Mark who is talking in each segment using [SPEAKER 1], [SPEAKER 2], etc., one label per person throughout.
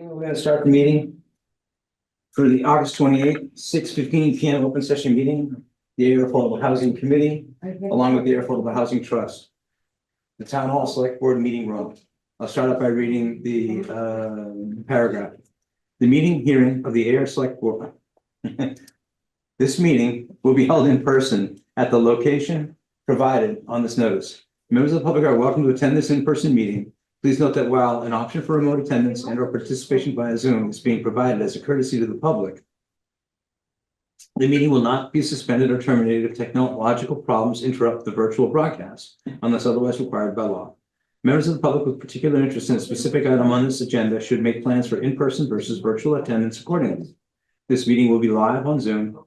[SPEAKER 1] We're going to start the meeting for the August 28th, 6:15 PM open session meeting, the Ayer Affordable Housing Committee, along with the Ayer Affordable Housing Trust. The Town Hall Select Board Meeting Room. I'll start off by reading the paragraph. The meeting hearing of the Ayer Select Board. This meeting will be held in person at the location provided on this notice. Members of the public are welcome to attend this in-person meeting. Please note that while an option for remote attendance and or participation via Zoom is being provided as a courtesy to the public, the meeting will not be suspended or terminated if technological problems interrupt the virtual broadcast, unless otherwise required by law. Members of the public with particular interest in a specific item on this agenda should make plans for in-person versus virtual attendance accordingly. This meeting will be live on Zoom.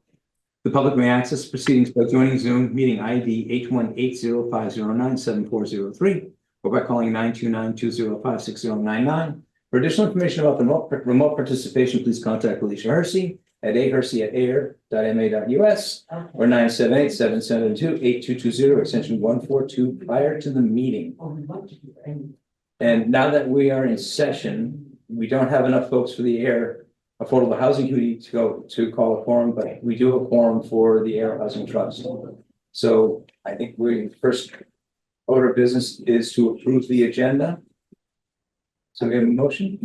[SPEAKER 1] The public may access proceedings by joining Zoom meeting ID 818-0509-7403 or by calling 929-205-6099. For additional information about the remote participation, please contact Alicia Hersey at ahersey@ayer.ma.us or 978-772-8220, extension 142 prior to the meeting. And now that we are in session, we don't have enough folks for the Ayer Affordable Housing Committee to call a quorum, but we do have a quorum for the Ayer Housing Trust. So I think first order of business is to approve the agenda. So we have a motion.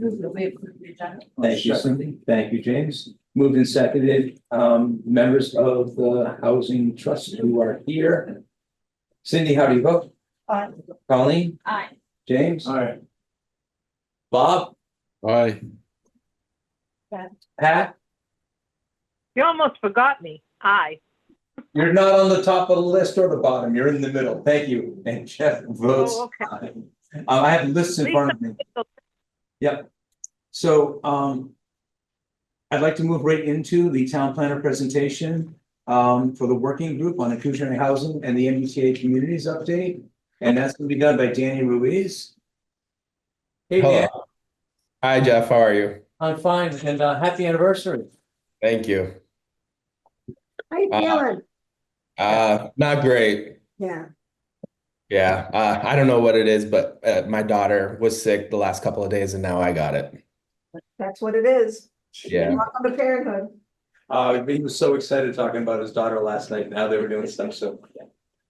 [SPEAKER 1] Thank you, Cindy. Thank you, James. Moved and seconded. Members of the Housing Trust who are here. Cindy, how do you vote?
[SPEAKER 2] Aye.
[SPEAKER 1] Colleen?
[SPEAKER 2] Aye.
[SPEAKER 1] James?
[SPEAKER 3] Aye.
[SPEAKER 1] Bob?
[SPEAKER 3] Aye.
[SPEAKER 1] Pat?
[SPEAKER 2] You almost forgot me. Aye.
[SPEAKER 1] You're not on the top of the list or the bottom. You're in the middle. Thank you. And Jeff votes.
[SPEAKER 2] Oh, okay.
[SPEAKER 1] Aye. I have lists in front of me. Yep. So I'd like to move right into the town planner presentation for the working group on inclusionary housing and the MBTA communities update. And that's going to be done by Danny Ruiz. Hey,
[SPEAKER 3] Hello.
[SPEAKER 1] Dan.
[SPEAKER 3] Hi, Jeff. How are you?
[SPEAKER 1] I'm fine. And happy anniversary.
[SPEAKER 3] Thank you.
[SPEAKER 4] How you feeling?
[SPEAKER 3] Not great.
[SPEAKER 4] Yeah.
[SPEAKER 3] Yeah. I don't know what it is, but my daughter was sick the last couple of days and now I got it.
[SPEAKER 4] That's what it is.
[SPEAKER 3] Yeah.
[SPEAKER 4] Welcome to parenthood.
[SPEAKER 1] He was so excited talking about his daughter last night. Now they were doing stuff. So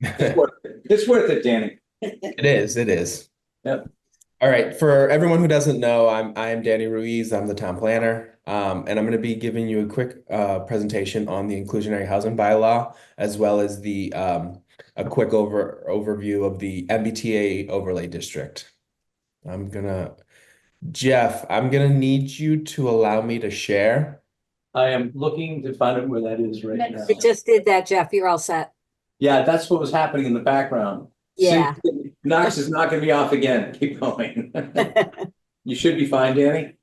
[SPEAKER 1] it's worth it, Danny.
[SPEAKER 3] It is. It is.
[SPEAKER 1] Yep.
[SPEAKER 3] All right. For everyone who doesn't know, I'm Danny Ruiz. I'm the town planner. And I'm going to be giving you a quick presentation on the inclusionary housing bylaw, as well as the a quick overview of the MBTA overlay district. Jeff, I'm gonna need you to allow me to share.
[SPEAKER 1] I am looking to find out where that is right now.
[SPEAKER 4] We just did that, Jeff. You're all set.
[SPEAKER 1] Yeah, that's what was happening in the background.
[SPEAKER 4] Yeah.
[SPEAKER 1] See, Knox is not going to be off again. Keep going. You should be fine, Danny.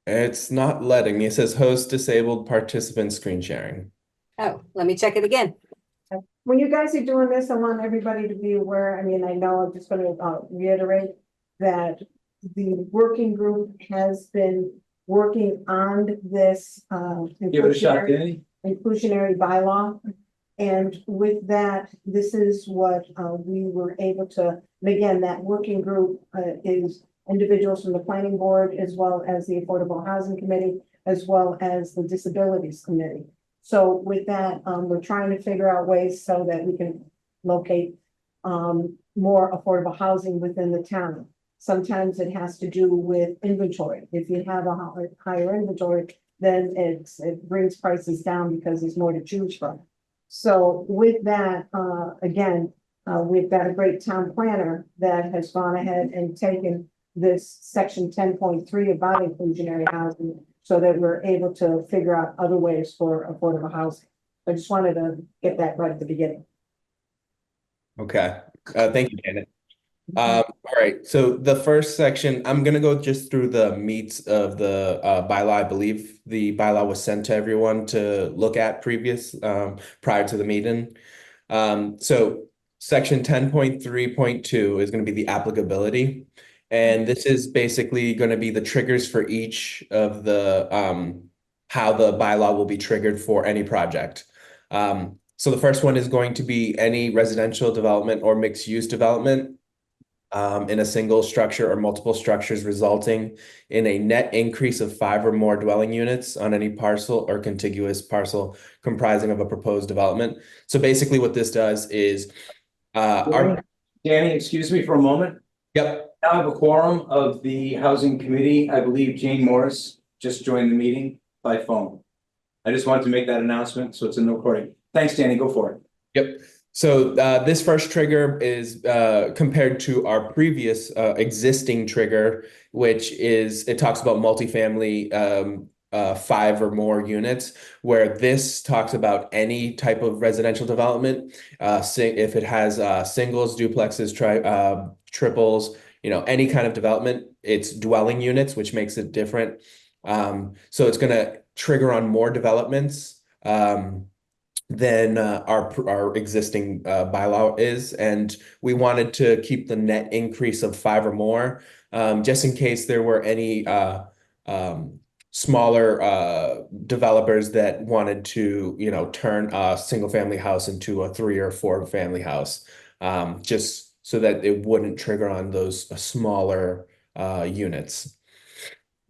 [SPEAKER 3] It's not letting me. It says host disabled participant screen sharing.
[SPEAKER 4] Oh, let me check it again. When you guys are doing this, I want everybody to be aware. I mean, I know I'm just going to reiterate that the working group has been working on this
[SPEAKER 1] Give it a shot, Danny.
[SPEAKER 4] inclusionary bylaw. And with that, this is what we were able to, and again, that working group is individuals from the planning board, as well as the Affordable Housing Committee, as well as the Disabilities Committee. So with that, we're trying to figure out ways so that we can locate more affordable housing within the town. Sometimes it has to do with inventory. If you have a higher inventory, then it brings prices down because there's more to choose from. So with that, again, we've got a great town planner that has gone ahead and taken this section 10.3 about inclusionary housing so that we're able to figure out other ways for affordable housing. I just wanted to get that right at the beginning.
[SPEAKER 3] Okay. Thank you, Janet. All right. So the first section, I'm going to go just through the meats of the bylaw. I believe the bylaw was sent to everyone to look at prior to the meeting. So section 10.3.2 is going to be the applicability. And this is basically going to be the triggers for each of the how the bylaw will be triggered for any project. So the first one is going to be any residential development or mixed use development. in a single structure or multiple structures resulting in a net increase of 5 or more dwelling units on any parcel or contiguous parcel comprising of a proposed development. So basically what this does is
[SPEAKER 1] Danny, excuse me for a moment.
[SPEAKER 3] Yep.
[SPEAKER 1] I have a quorum of the Housing Committee. I believe Jane Morris just joined the meeting by phone. I just wanted to make that announcement, so it's in the recording. Thanks, Danny. Go for it.
[SPEAKER 3] Yep. So this first trigger is compared to our previous existing trigger, which is it talks about multifamily 5 or more units, where this talks about any type of residential development. If it has singles, duplexes, triples, any kind of development, it's dwelling units, which makes it different. So it's going to trigger on more developments than our existing bylaw is, and we wanted to keep the net increase of 5 or more, just in case there were any smaller developers that wanted to turn a single family house into a 3 or 4 family house, just so that it wouldn't trigger on those smaller units.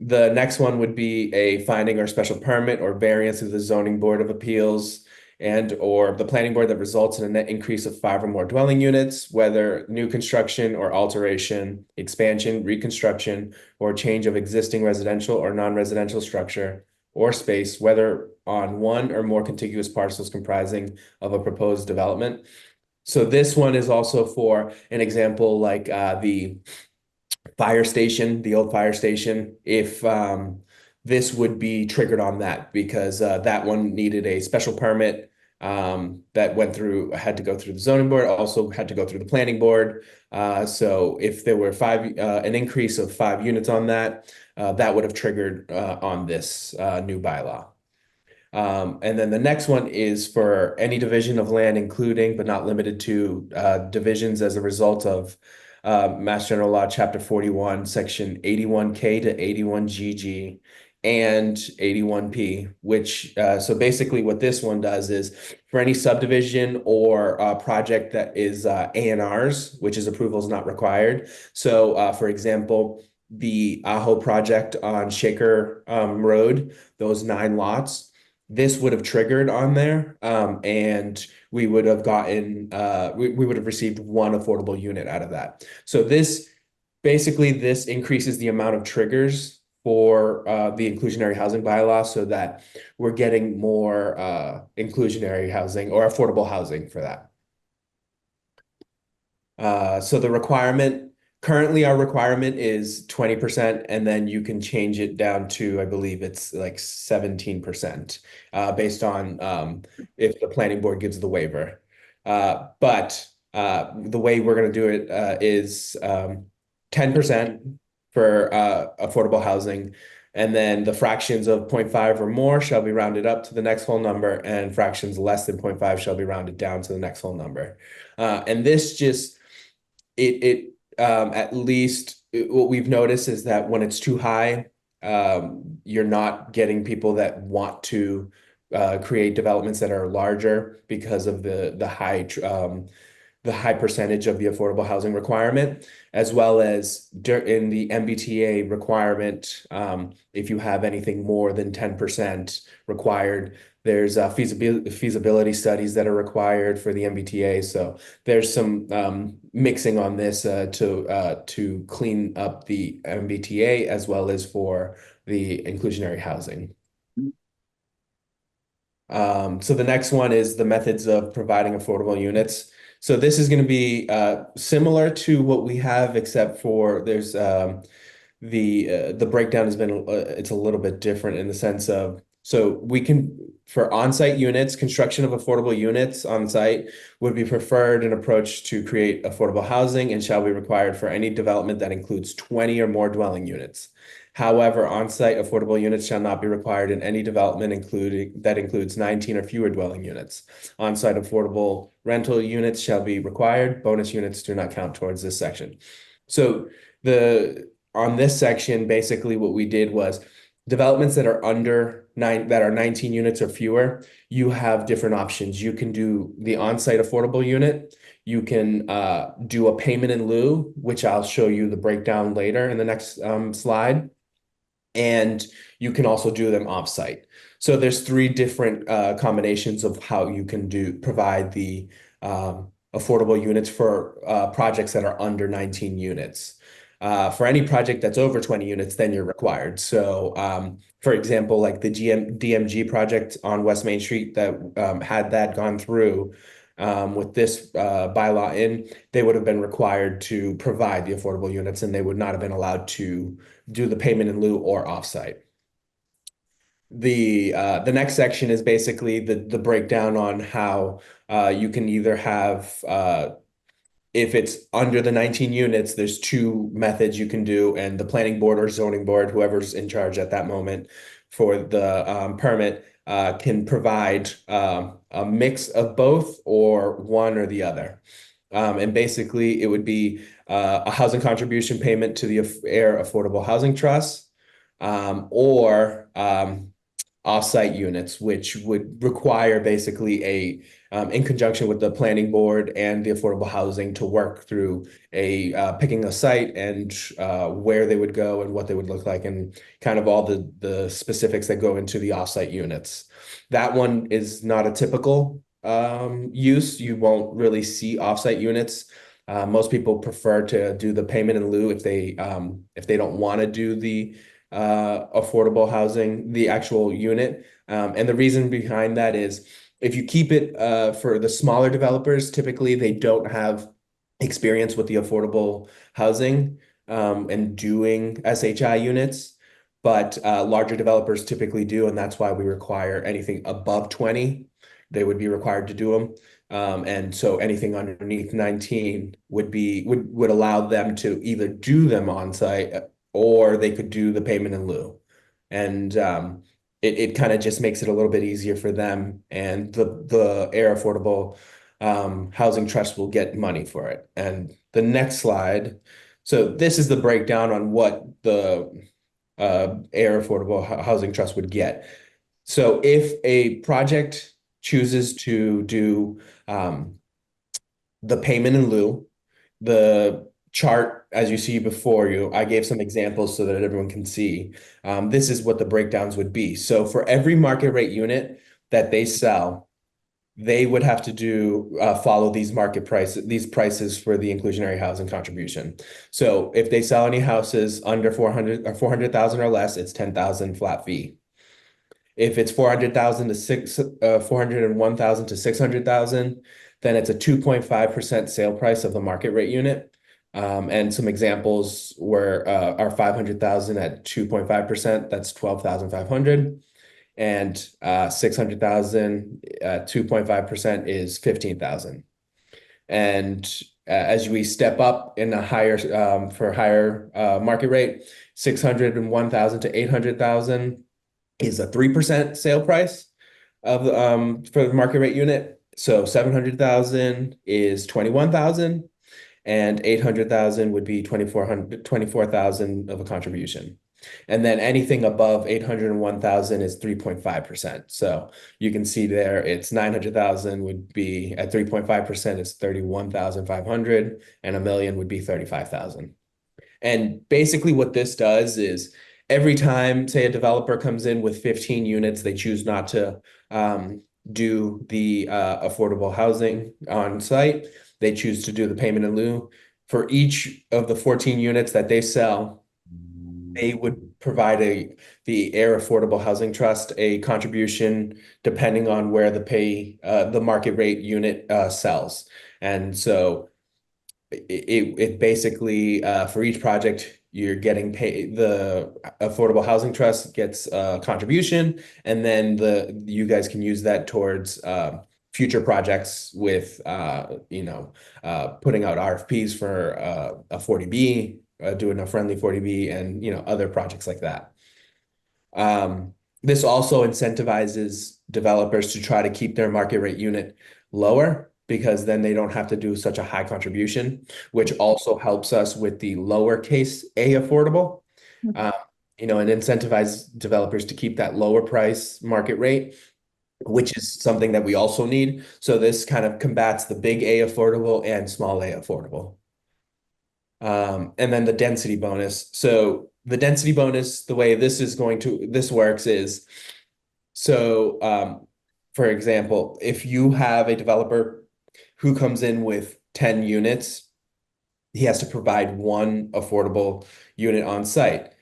[SPEAKER 3] The next one would be a finding or special permit or variance of the zoning board of appeals and or the planning board that results in a net increase of 5 or more dwelling units, whether new construction or alteration, expansion, reconstruction, or change of existing residential or non-residential structure or space, whether on one or more contiguous parcels comprising of a proposed development. So this one is also for an example like the fire station, the old fire station, if this would be triggered on that because that one needed a special permit that had to go through the zoning board, also had to go through the planning board. So if there were an increase of 5 units on that, that would have triggered on this new bylaw. And then the next one is for any division of land, including but not limited to divisions as a result of Mass General Law, Chapter 41, Section 81K to 81GG and 81P, which so basically what this one does is for any subdivision or project that is A&Rs, which is approvals not required. So for example, the Aho project on Shaker Road, those 9 lots, this would have triggered on there, and we would have gotten we would have received 1 affordable unit out of that. So this increases the amount of triggers for the inclusionary housing bylaw so that we're getting more inclusionary housing or affordable housing for that. So the requirement, currently our requirement is 20%, and then you can change it down to, I believe it's like 17%, based on if the planning board gives the waiver. But the way we're going to do it is 10% for affordable housing, and then the fractions of 0.5 or more shall be rounded up to the next whole number, and fractions less than 0.5 shall be rounded down to the next whole number. And this just at least what we've noticed is that when it's too high, you're not getting people that want to create developments that are larger because of the high percentage of the affordable housing requirement, as well as in the MBTA requirement, if you have anything more than 10% required, there's feasibility studies that are required for the MBTA. So there's some mixing on this to clean up the MBTA as well as for the inclusionary housing. So the next one is the methods of providing affordable units. So this is going to be similar to what we have, except for there's the breakdown has been it's a little bit different in the sense of, so we can, for on-site units, construction of affordable units on site would be preferred an approach to create affordable housing and shall be required for any development that includes 20 or more dwelling units. However, on-site affordable units shall not be required in any development that includes 19 or fewer dwelling units. On-site affordable rental units shall be required. Bonus units do not count towards this section. So on this section, basically what we did was Developments that are under that are 19 units or fewer, you have different options. You can do the on-site affordable unit. You can do a payment in lieu, which I'll show you the breakdown later in the next slide. And you can also do them off-site. So there's three different combinations of how you can provide the affordable units for projects that are under 19 units. For any project that's over 20 units, then you're required. So, for example, like the DMG project on West Main Street that had that gone through with this bylaw in, they would have been required to provide the affordable units, and they would not have been allowed to do the payment in lieu or offsite. The next section is basically the breakdown on how you can either have if it's under the 19 units, there's two methods you can do, and the planning board or zoning board, whoever's in charge at that moment for the permit, can provide a mix of both or one or the other. And basically, it would be a housing contribution payment to the Ayer Affordable Housing Trust, or off-site units, which would require basically in conjunction with the planning board and the affordable housing to work through picking a site and where they would go and what they would look like and kind of all the specifics that go into the off-site units. That one is not a typical use. You won't really see off-site units. Most people prefer to do the payment in lieu if they don't want to do the affordable housing, the actual unit. And the reason behind that is if you keep it for the smaller developers, typically they don't have experience with the affordable housing and doing SHI units, but larger developers typically do, and that's why we require anything above 20, they would be required to do them. And so anything underneath 19 would allow them to either do them on site or they could do the payment in lieu. And it kind of just makes it a little bit easier for them, and the Ayer Affordable Housing Trust will get money for it. And the next slide, so this is the breakdown on what the Ayer Affordable Housing Trust would get. So if a project chooses to do the payment in lieu, the chart, as you see before you, I gave some examples so that everyone can see. This is what the breakdowns would be. So for every market rate unit that they sell, they would have to follow these prices for the inclusionary housing contribution. So if they sell any houses under 400 or 400,000 or less, it's 10,000 flat fee. If it's 400,000 to 401,000 to 600,000, then it's a 2.5% sale price of the market rate unit. And some examples are 500,000 at 2.5%, that's 12,500. And 600,000 at 2.5% is 15,000. And as we step up in a higher market rate, 601,000 to 800,000 is a 3% sale price of for the market rate unit. So 700,000 is 21,000, and 800,000 would be 24,000 of a contribution. And then anything above 801,000 is 3.5%. So you can see there it's 900,000 would be at 3.5% is 31,500, and $1 million would be 35,000. And basically what this does is every time, say, a developer comes in with 15 units, they choose not to do the affordable housing on site. They choose to do the payment in lieu. For each of the 14 units that they sell, they would provide the Ayer Affordable Housing Trust a contribution depending on where the market rate unit sells. And so it basically for each project you're getting paid. The Affordable Housing Trust gets a contribution, and then you guys can use that towards future projects with putting out RFPs for a 40B, doing a friendly 40B, and other projects like that. This also incentivizes developers to try to keep their market rate unit lower, because then they don't have to do such a high contribution, which also helps us with the lowercase a affordable. you know, and incentivize developers to keep that lower price market rate, which is something that we also need. So this kind of combats the big A affordable and small A affordable. And then the density bonus. So the density bonus, the way this works is, so for example, if you have a developer who comes in with 10 units, he has to provide one affordable unit on site.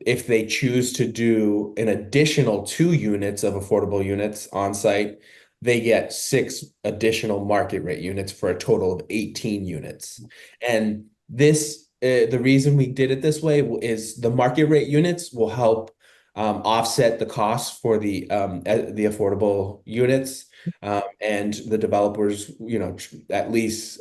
[SPEAKER 3] If they choose to do an additional 2 units of affordable units on site, they get 6 additional market rate units for a total of 18 units. And the reason we did it this way is the market rate units will help offset the costs for the affordable units, and the developers, you know, at least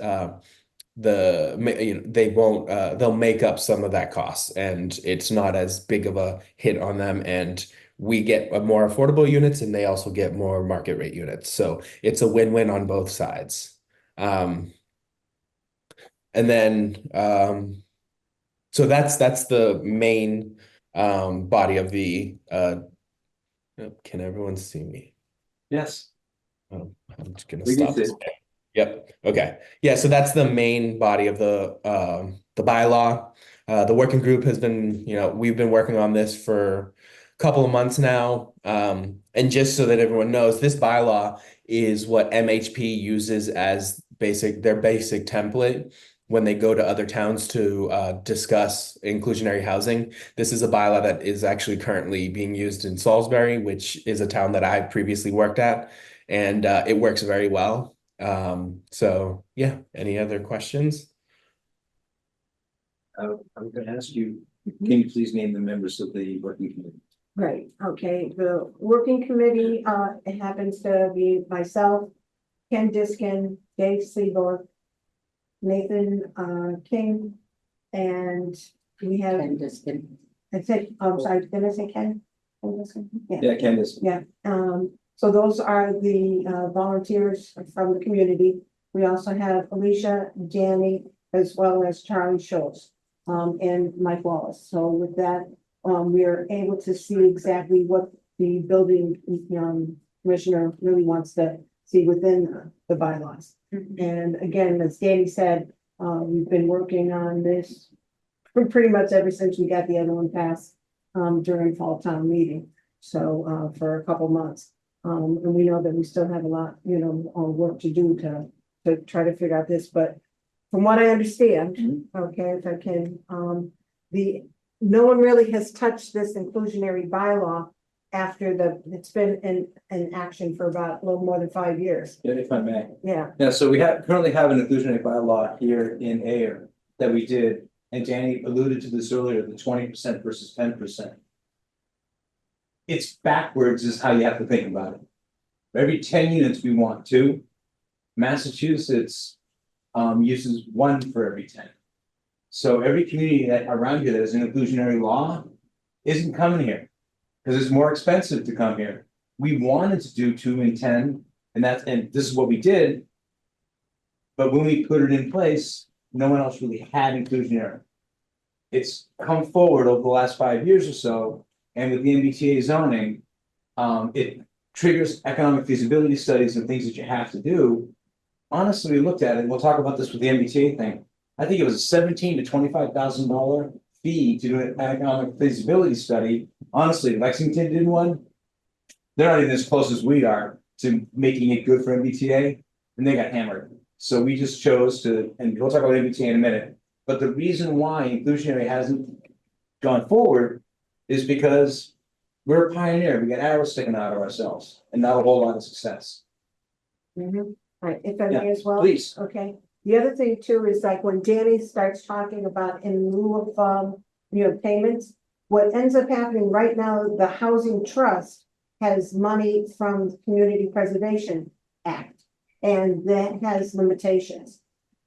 [SPEAKER 3] they won't they'll make up some of that cost, and it's not as big of a hit on them, and we get more affordable units and they also get more market rate units, so it's a win-win on both sides. And then so that's the main body of the can everyone see me?
[SPEAKER 1] Yes.
[SPEAKER 3] Oh, I'm just gonna
[SPEAKER 1] We can
[SPEAKER 3] stop
[SPEAKER 1] see.
[SPEAKER 3] this. Yep. Okay. Yeah. So that's the main body of the bylaw. The working group has been, you know, we've been working on this for a couple of months now. And just so that everyone knows, this bylaw is what MHP uses as their basic template when they go to other towns to discuss inclusionary housing. This is a bylaw that is actually currently being used in Salisbury, which is a town that I previously worked at, and it works very well. So yeah, any other questions?
[SPEAKER 1] I'm going to ask you, can you please name the members of the working committee?
[SPEAKER 4] Right, okay, the working committee, it happens to be myself, Ken Diskin, Dave Seaborg, Nathan, King, and we have.
[SPEAKER 5] Ken Diskin.
[SPEAKER 4] I said, I'm sorry, did I say Ken? Ken Diskin? Yeah.
[SPEAKER 1] Yeah, Candace.
[SPEAKER 4] Yeah, so those are the volunteers from the community. We also have Alicia, Danny, as well as Charlie Schultz, and Mike Wallace. So with that, we are able to see exactly what the building commissioner really wants to see within the bylaws. And again, as Danny said, we've been working on this for pretty much ever since we got the other one passed during fall town meeting. So for a couple months. And we know that we still have a lot, you know, work to do to try to figure out this, but from what I understand, okay, if I can, no one really has touched this inclusionary bylaw after it's been in action for about a little more than 5 years.
[SPEAKER 1] Yeah, if I may.
[SPEAKER 4] Yeah,
[SPEAKER 1] Yeah, so we currently have an inclusionary bylaw here in Ayer that we did, and Danny alluded to this earlier, the 20% versus 10%. It's backwards is how you have to think about it. For every 10 units, we want 2. Massachusetts uses 1 for every 10. So every community that around here that has an inclusionary law isn't coming here because it's more expensive to come here. We wanted to do 2 and 10, and this is what we did. But when we put it in place, no one else really had inclusionary. It's come forward over the last 5 years or so, and with the MBTA zoning, it triggers economic feasibility studies and things that you have to do. Honestly, we looked at it, and we'll talk about this with the MBTA thing. I think it was a $17,000 to $25,000 fee to do an economic feasibility study. Honestly, Lexington did one. They're not even as close as we are to making it good for MBTA, and they got hammered. So we just chose to, and we'll talk about MBTA in a minute. But the reason why inclusionary hasn't gone forward is because we're a pioneer. We got arrows sticking out of ourselves and not a whole lot of success.
[SPEAKER 4] Right, if I may as well.
[SPEAKER 1] Please.
[SPEAKER 4] Okay, the other thing too is like when Danny starts talking about in lieu of, payments, what ends up happening right now, the Housing Trust has money from the Community Preservation Act, and that has limitations.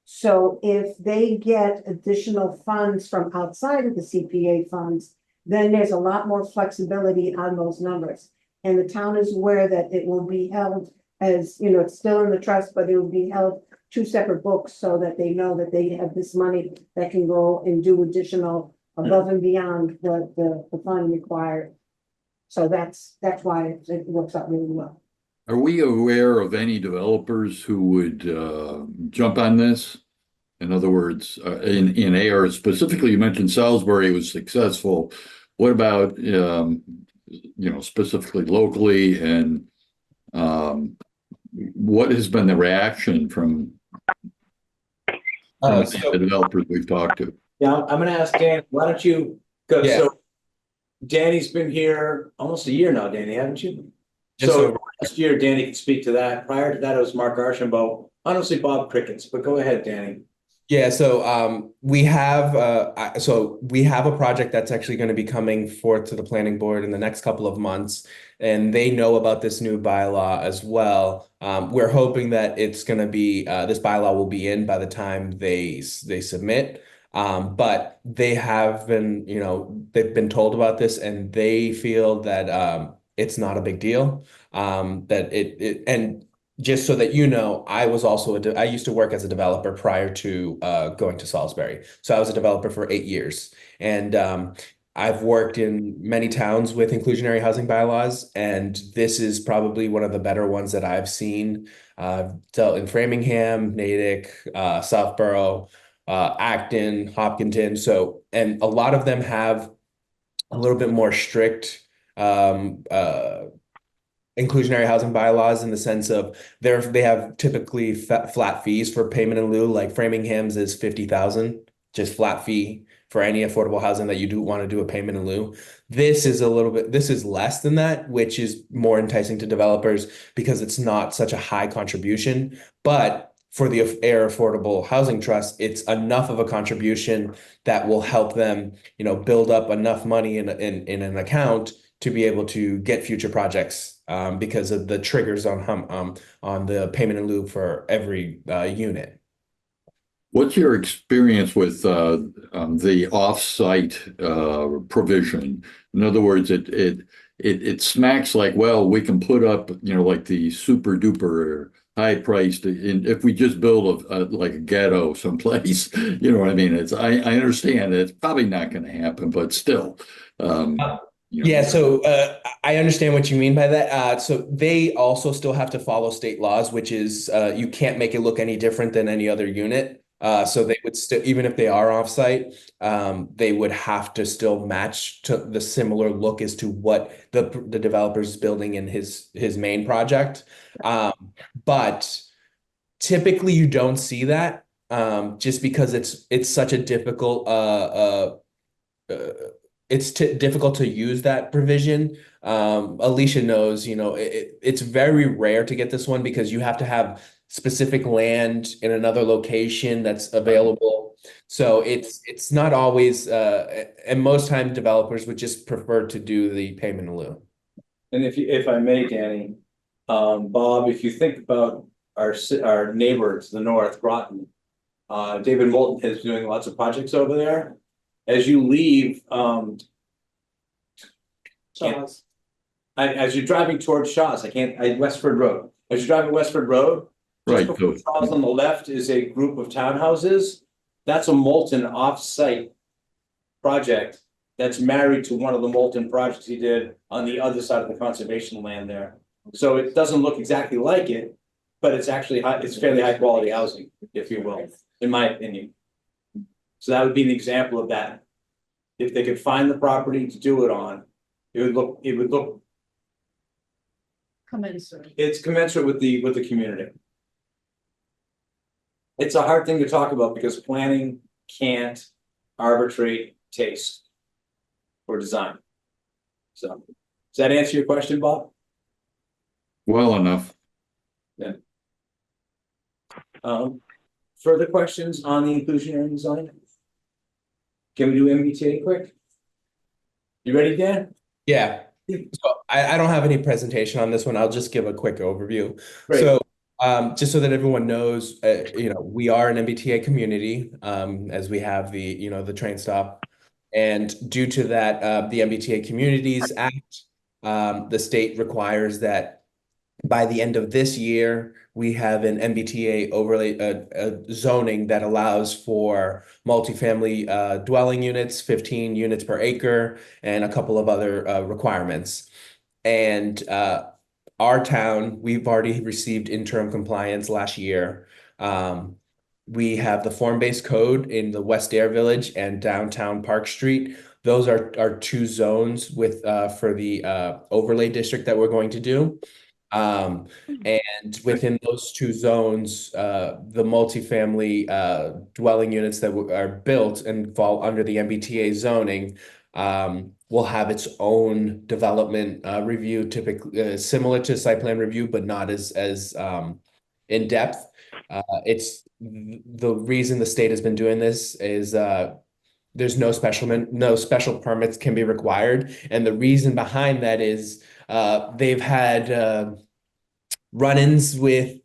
[SPEAKER 4] So if they get additional funds from outside of the CPA funds, then there's a lot more flexibility on those numbers. And the town is aware that it will be held as, it's still in the trust, but it will be held 2 separate books so that they know that they have this money that can go and do additional above and beyond what the fund required. So that's why it works out really well.
[SPEAKER 5] Are we aware of any developers who would jump on this? In other words, in Ayer specifically, you mentioned Salisbury was successful. What about specifically locally, and what has been the reaction from
[SPEAKER 3] So
[SPEAKER 5] the developers we've talked to?
[SPEAKER 1] Yeah, I'm gonna ask Dan, why don't you go,
[SPEAKER 3] Yeah.
[SPEAKER 1] so Danny's been here almost a year now, Danny, haven't you?
[SPEAKER 3] just
[SPEAKER 1] So
[SPEAKER 3] over.
[SPEAKER 1] last year, Danny can speak to that. Prior to that, it was Mark Archambault, honestly, Bob Crickets, but go ahead, Danny.
[SPEAKER 3] Yeah, so we have a project that's actually going to be coming forth to the planning board in the next couple of months, and they know about this new bylaw as well. We're hoping that it's going to be this bylaw will be in by the time they submit. But they have been, they've been told about this, and they feel that it's not a big deal. That and just so that you know, I was also I used to work as a developer prior to going to Salisbury. So I was a developer for 8 years, and I've worked in many towns with inclusionary housing bylaws, and this is probably one of the better ones that I've seen. Dealt in Framingham, Natick, Southborough, Acton, Hopkinton. So, and a lot of them have a little bit more strict inclusionary housing bylaws, in the sense of they have typically flat fees for payment in lieu. Like Framingham's is 50,000, just flat fee for any affordable housing that you do want to do a payment in lieu. This is less than that, which is more enticing to developers because it's not such a high contribution. But for the Ayer Affordable Housing Trust, it's enough of a contribution that will help them, build up enough money in an account to be able to get future projects, because of the triggers on the payment in lieu for every unit.
[SPEAKER 5] What's your experience with the off-site provision? In other words, it smacks like, well, we can put up, like the super duper high priced, if we just build like a ghetto someplace, you know what I mean? I understand it's probably not going to happen, but still.
[SPEAKER 3] Yeah, so I understand what you mean by that. So they also still have to follow state laws, which is you can't make it look any different than any other unit. So they would still, even if they are offsite, they would have to still match to the similar look as to what the developer's building in his main project. But typically you don't see that, just because it's such a difficult it's difficult to use that provision. Alicia knows, it's very rare to get this one because you have to have specific land in another location that's available. So it's not always, and most time developers would just prefer to do the payment in lieu.
[SPEAKER 1] And if I may, Danny, Bob, if you think about our neighbor to the north, Groton, David Moulton is doing lots of projects over there. As you leave, as you're driving towards Shaw's, Westford Road. As you're driving Westford Road, just
[SPEAKER 5] Right.
[SPEAKER 1] before Shaw's on the left is a group of townhouses. That's a Moulton off-site project that's married to one of the Moulton projects he did on the other side of the conservation land there. So it doesn't look exactly like it, but it's actually it's fairly high quality housing, if you will, in my opinion. So that would be an example of that. If they could find the property to do it on, it would look,
[SPEAKER 4] Commensurate.
[SPEAKER 1] it's commensurate with the community. It's a hard thing to talk about because planning can't arbitrate taste or design. So, does that answer your question, Bob?
[SPEAKER 5] Well enough.
[SPEAKER 1] Further questions on the inclusionary design? Can we do MBTA quick? You ready, Dan?
[SPEAKER 3] Yeah. So I don't have any presentation on this one. I'll just give a quick overview.
[SPEAKER 1] Great.
[SPEAKER 3] So just so that everyone knows, we are an MBTA community, as we have the train stop. And due to that, the MBTA Communities Act, the state requires that by the end of this year, we have an MBTA overlay zoning that allows for multifamily dwelling units, 15 units per acre, and a couple of other requirements. And our town, we've already received interim compliance last year. We have the form-based code in the West Air Village and downtown Park Street. Those are two zones with for the overlay district that we're going to do. And within those two zones, the multifamily dwelling units that are built and fall under the MBTA zoning will have its own development review, typically similar to site plan review, but not as in depth. It's the reason the state has been doing this is there's no special permits can be required, and the reason behind that is they've had run-ins with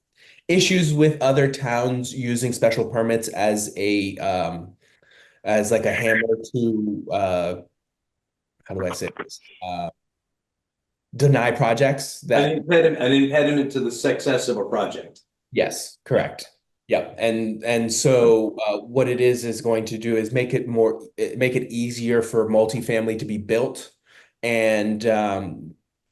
[SPEAKER 3] issues with other towns using special permits as like a hammer to how do I say this? Deny projects that
[SPEAKER 1] An impediment to the success of a project.
[SPEAKER 3] yes, correct. Yep. And so what it is going to do is make it easier for multifamily to be built. And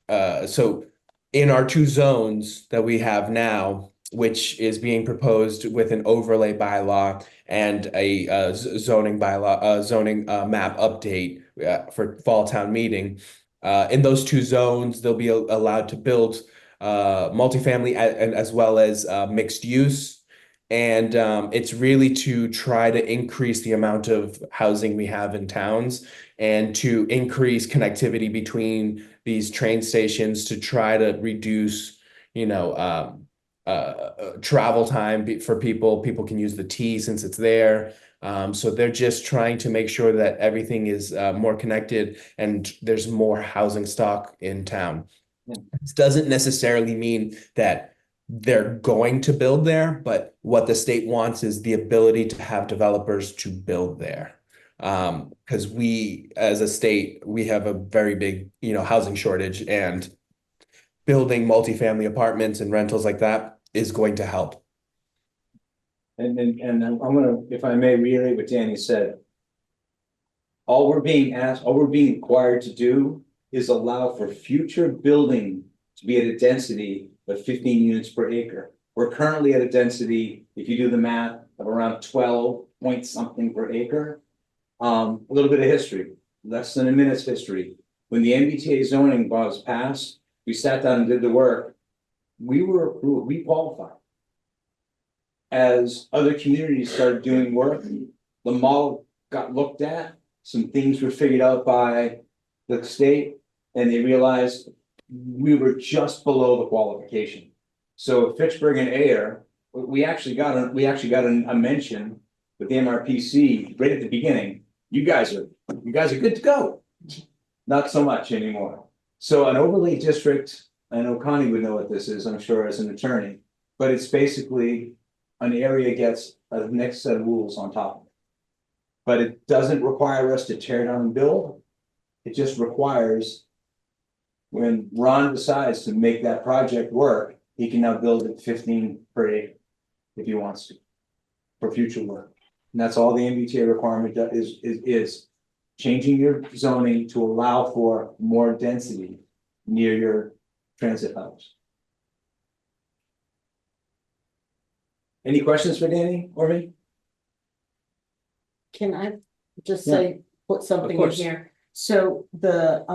[SPEAKER 3] so in our two zones that we have now, which is being proposed with an overlay bylaw and a zoning bylaw, zoning map update for fall town meeting, in those two zones, they'll be allowed to build multifamily and as well as mixed use. And it's really to try to increase the amount of housing we have in towns and to increase connectivity between these train stations to try to reduce, travel time for people. People can use the T since it's there. So they're just trying to make sure that everything is more connected and there's more housing stock in town.
[SPEAKER 1] Yeah.
[SPEAKER 3] This doesn't necessarily mean that they're going to build there, but what the state wants is the ability to have developers to build there. Because we, as a state, we have a very big, housing shortage, and building multifamily apartments and rentals like that is going to help.
[SPEAKER 1] And I'm gonna, if I may reiterate what Danny said. All we're being required to do is allow for future building to be at a density of 15 units per acre. We're currently at a density, if you do the math, of around 12 point something per acre. A little bit of history, less than a minute's history. When the MBTA zoning was passed, we sat down and did the work. We were approved, we qualified. As other communities started doing work, the model got looked at, some things were figured out by the state, and they realized we were just below the qualification. So Fitchburg and Ayer, we actually got a mention with the MRPC right at the beginning. You guys are good to go. Not so much anymore. So an overlay district, I know Connie would know what this is, I'm sure, as an attorney, but it's basically an area gets a next set of rules on top of it. But it doesn't require us to tear down and build. It just requires when Ron decides to make that project work, he can now build at 15 per acre if he wants to for future work. And that's all the MBTA requirement is changing your zoning to allow for more density near your transit hubs. Any questions for Danny or me?
[SPEAKER 6] Can I just
[SPEAKER 1] Yeah.
[SPEAKER 6] say, put something in
[SPEAKER 1] course.
[SPEAKER 6] here? So the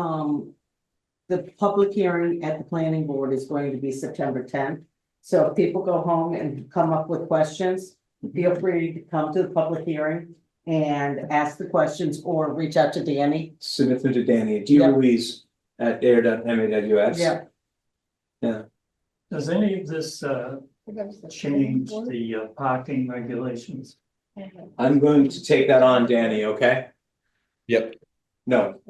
[SPEAKER 6] public hearing at the planning board is going to be September 10th. So if people go home and come up with questions, feel free to come to the public hearing and ask the questions or reach out to Danny.
[SPEAKER 1] Submit them to Danny,
[SPEAKER 6] Yeah.
[SPEAKER 1] air.ma.us.
[SPEAKER 6] Yeah.
[SPEAKER 7] Does any of this change the parking regulations?
[SPEAKER 1] I'm going to take that on, Danny, okay?
[SPEAKER 3] Yep.
[SPEAKER 1] No.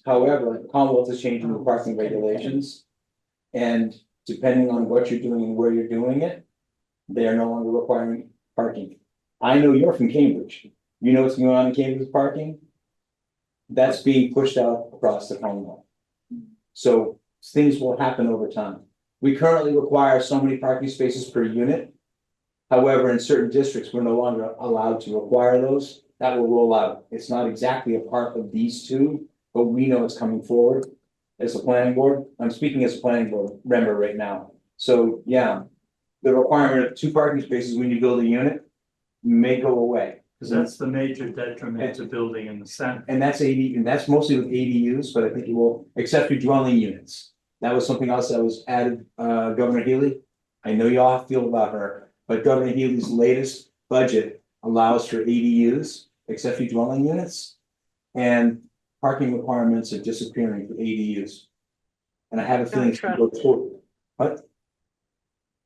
[SPEAKER 1] However, Commonwealth is changing the parking regulations. And depending on what you're doing and where you're doing it, they are no longer requiring parking. I know you're from Cambridge. You know what's going on in Cambridge with parking? That's being pushed out across the Commonwealth. So things will happen over time. We currently require so many parking spaces per unit. However, in certain districts, we're no longer allowed to require those. That will roll out. It's not exactly a part of these two, but we know it's coming forward as a planning board. I'm speaking as a planning board member right now. So, yeah, the requirement of 2 parking spaces when you build a unit may go away.
[SPEAKER 7] Because that's the major detriment to building in the center.
[SPEAKER 1] And that's and that's mostly with ADUs, but I think it will, accessory dwelling units. That was something else that was added, Governor Healy. I know y'all feel about her, but Governor Healy's latest budget allows for ADUs, accessory dwelling units. And parking requirements are disappearing for ADUs. And I have a feeling it's gonna go forward. What?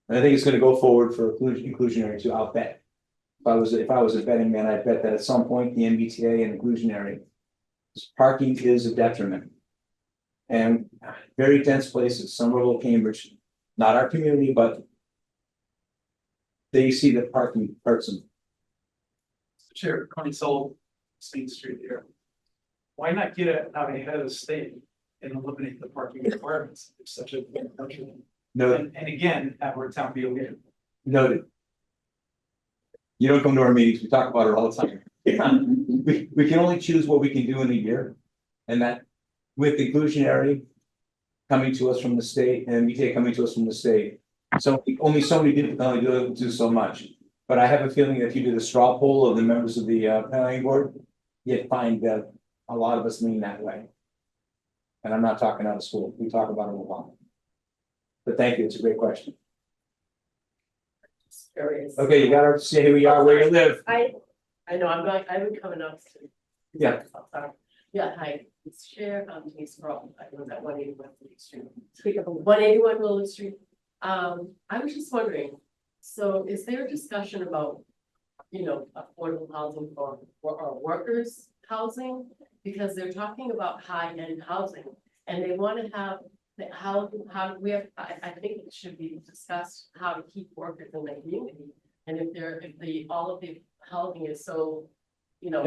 [SPEAKER 1] And I think it's gonna go forward for inclusionary too, I'll bet. If I was a betting man, I'd bet that at some point, the MBTA and inclusionary. Parking is a detriment. And very dense places, Somerville, Cambridge, not our community, but. They see that parking hurts them.
[SPEAKER 8] Chair, Connie Soul, State Street here. Why not get it out ahead of the state and eliminate the parking requirements? It's such a big country.
[SPEAKER 1] Noted,
[SPEAKER 8] And again, have our town be okay.
[SPEAKER 1] noted. You don't come to our meetings, we talk about it all the time. We can only choose what we can do in a year. And that with inclusionary coming to us from the state and MBTA coming to us from the state. So only so many people can only do so much. But I have a feeling that if you did a straw poll of the members of the planning board, you'd find that a lot of us lean that way. And I'm not talking out of school, we talk about it a lot. But thank you, it's a great question.
[SPEAKER 9] Curious.
[SPEAKER 1] Okay, you gotta say who you are, where you live.
[SPEAKER 9] I know, I've been coming up to.
[SPEAKER 1] Yeah.
[SPEAKER 9] Sorry. Yeah, hi, it's Chair, Denise Pearl, I live at 181 Willow Street.
[SPEAKER 4] Speak up.
[SPEAKER 9] 181 Willow Street. I was just wondering, so is there a discussion about, affordable housing for our workers' housing? Because they're talking about high-end housing, and they want to have how I think it should be discussed how to keep workers in the community. And if all of the housing is so,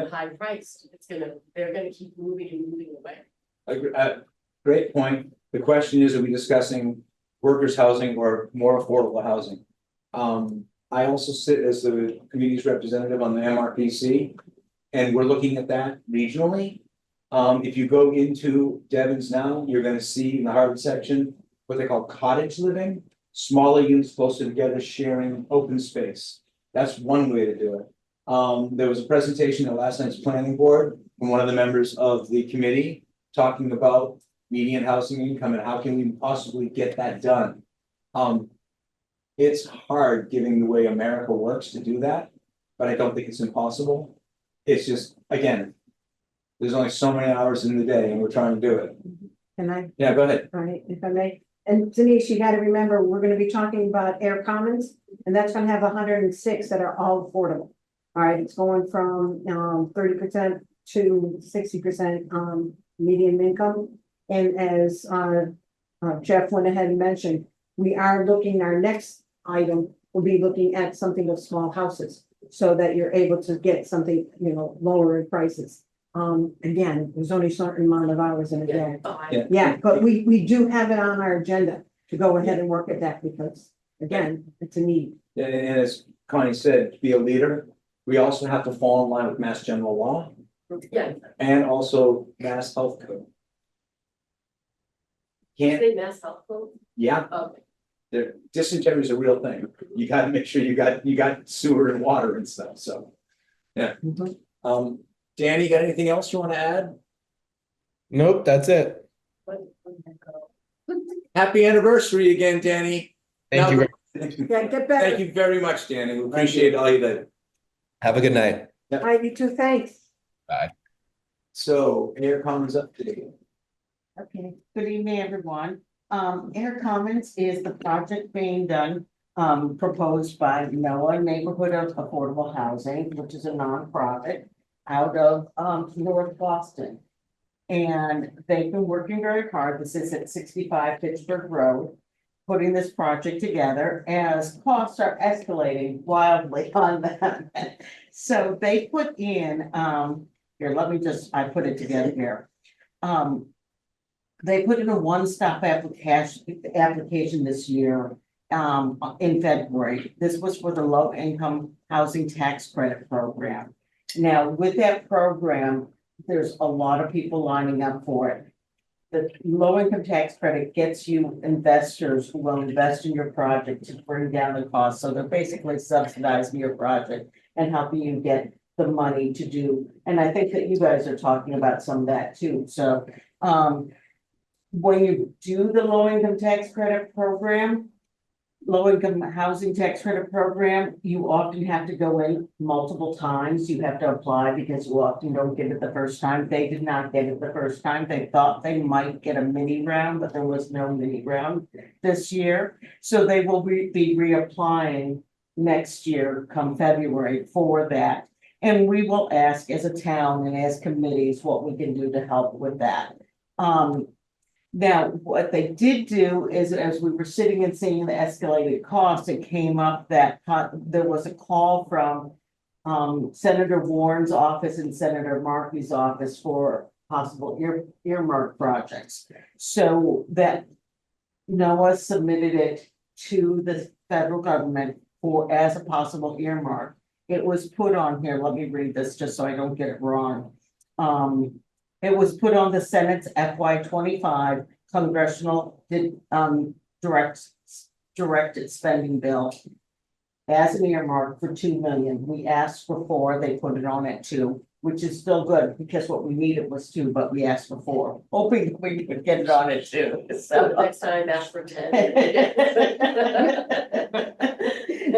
[SPEAKER 9] high priced, they're gonna keep moving and moving away.
[SPEAKER 1] Great point. The question is, are we discussing workers' housing or more affordable housing? I also sit as the community's representative on the MRPC, and we're looking at that regionally. If you go into Devon's now, you're gonna see in the Harvard section, what they call cottage living, smaller units closer together, sharing open space. That's one way to do it. There was a presentation at last night's planning board from one of the members of the committee talking about median housing income and how can we possibly get that done. It's hard given the way America works to do that, but I don't think it's impossible. It's just, again, there's only so many hours in the day and we're trying to do it.
[SPEAKER 4] Can I,
[SPEAKER 1] Yeah, go ahead.
[SPEAKER 4] all right, if I may? And Denise, you gotta remember, we're gonna be talking about Air Commons, and that's gonna have 106 that are all affordable. All right, it's going from 30% to 60% median income. And as Jeff went ahead and mentioned, we are looking, our next item will be looking at something of small houses, so that you're able to get something, lower in prices. Again, there's only a certain amount of hours in a day. Yeah, but we do have it on our agenda to go ahead and work at that, because again, it's a need.
[SPEAKER 1] And as Connie said, to be a leader, we also have to fall in line with Mass General Law
[SPEAKER 9] Yeah,
[SPEAKER 1] and also Mass Health Code. Can't,
[SPEAKER 9] say Mass Health Code.
[SPEAKER 1] yeah,
[SPEAKER 9] Okay.
[SPEAKER 1] dysentery is a real thing. You gotta make sure you got sewer and water and stuff, so. Yeah. Danny, you got anything else you wanna add?
[SPEAKER 3] Nope, that's it.
[SPEAKER 1] Happy anniversary again, Danny.
[SPEAKER 3] Thank you.
[SPEAKER 4] Yeah, get better.
[SPEAKER 1] Thank you very much, Danny. We appreciate all you did.
[SPEAKER 3] Have a good night.
[SPEAKER 4] All right, you too, thanks.
[SPEAKER 1] So, Air Commons update.
[SPEAKER 6] Okay, good evening, everyone. Air Commons is the project being done, proposed by NOAA Neighborhood of Affordable Housing, which is a nonprofit out of, North Boston. And they've been working very hard. This is at 65 Pittsburgh Road, putting this project together as costs are escalating wildly on that. So they put in, here, I put it together here. they put in a one-stop application this year, in February. This was for the low-income housing tax credit program. Now, with that program, there's a lot of people lining up for it. The low-income tax credit gets you investors who will invest in your project to bring down the cost. So they're basically subsidizing your project and helping you get the money to do. And I think that you guys are talking about some of that too. So, when you do the low-income tax credit program, low-income housing tax credit program, you often have to go in multiple times. You have to apply because you often don't get it the first time. They did not get it the first time. They thought they might get a mini round, but there was no mini round this year. So they will be reapplying next year come February for that. And we will ask as a town and as committees what we can do to help with that. Now, what they did do is, as we were sitting and seeing the escalated costs, it came up that there was a call from Senator Warren's office and Senator Markey's office for possible earmark projects. So that NOAA submitted it to the federal government as a possible earmark. It was put on here. Let me read this just so I don't get it wrong. It was put on the Senate's FY25 congressional directed spending bill as an earmark for 2 million. We asked for 4, they put it on at 2, which is still good because what we needed was 2, but we asked for 4, hoping we could get it on at 2.
[SPEAKER 9] So next time, ask for 10.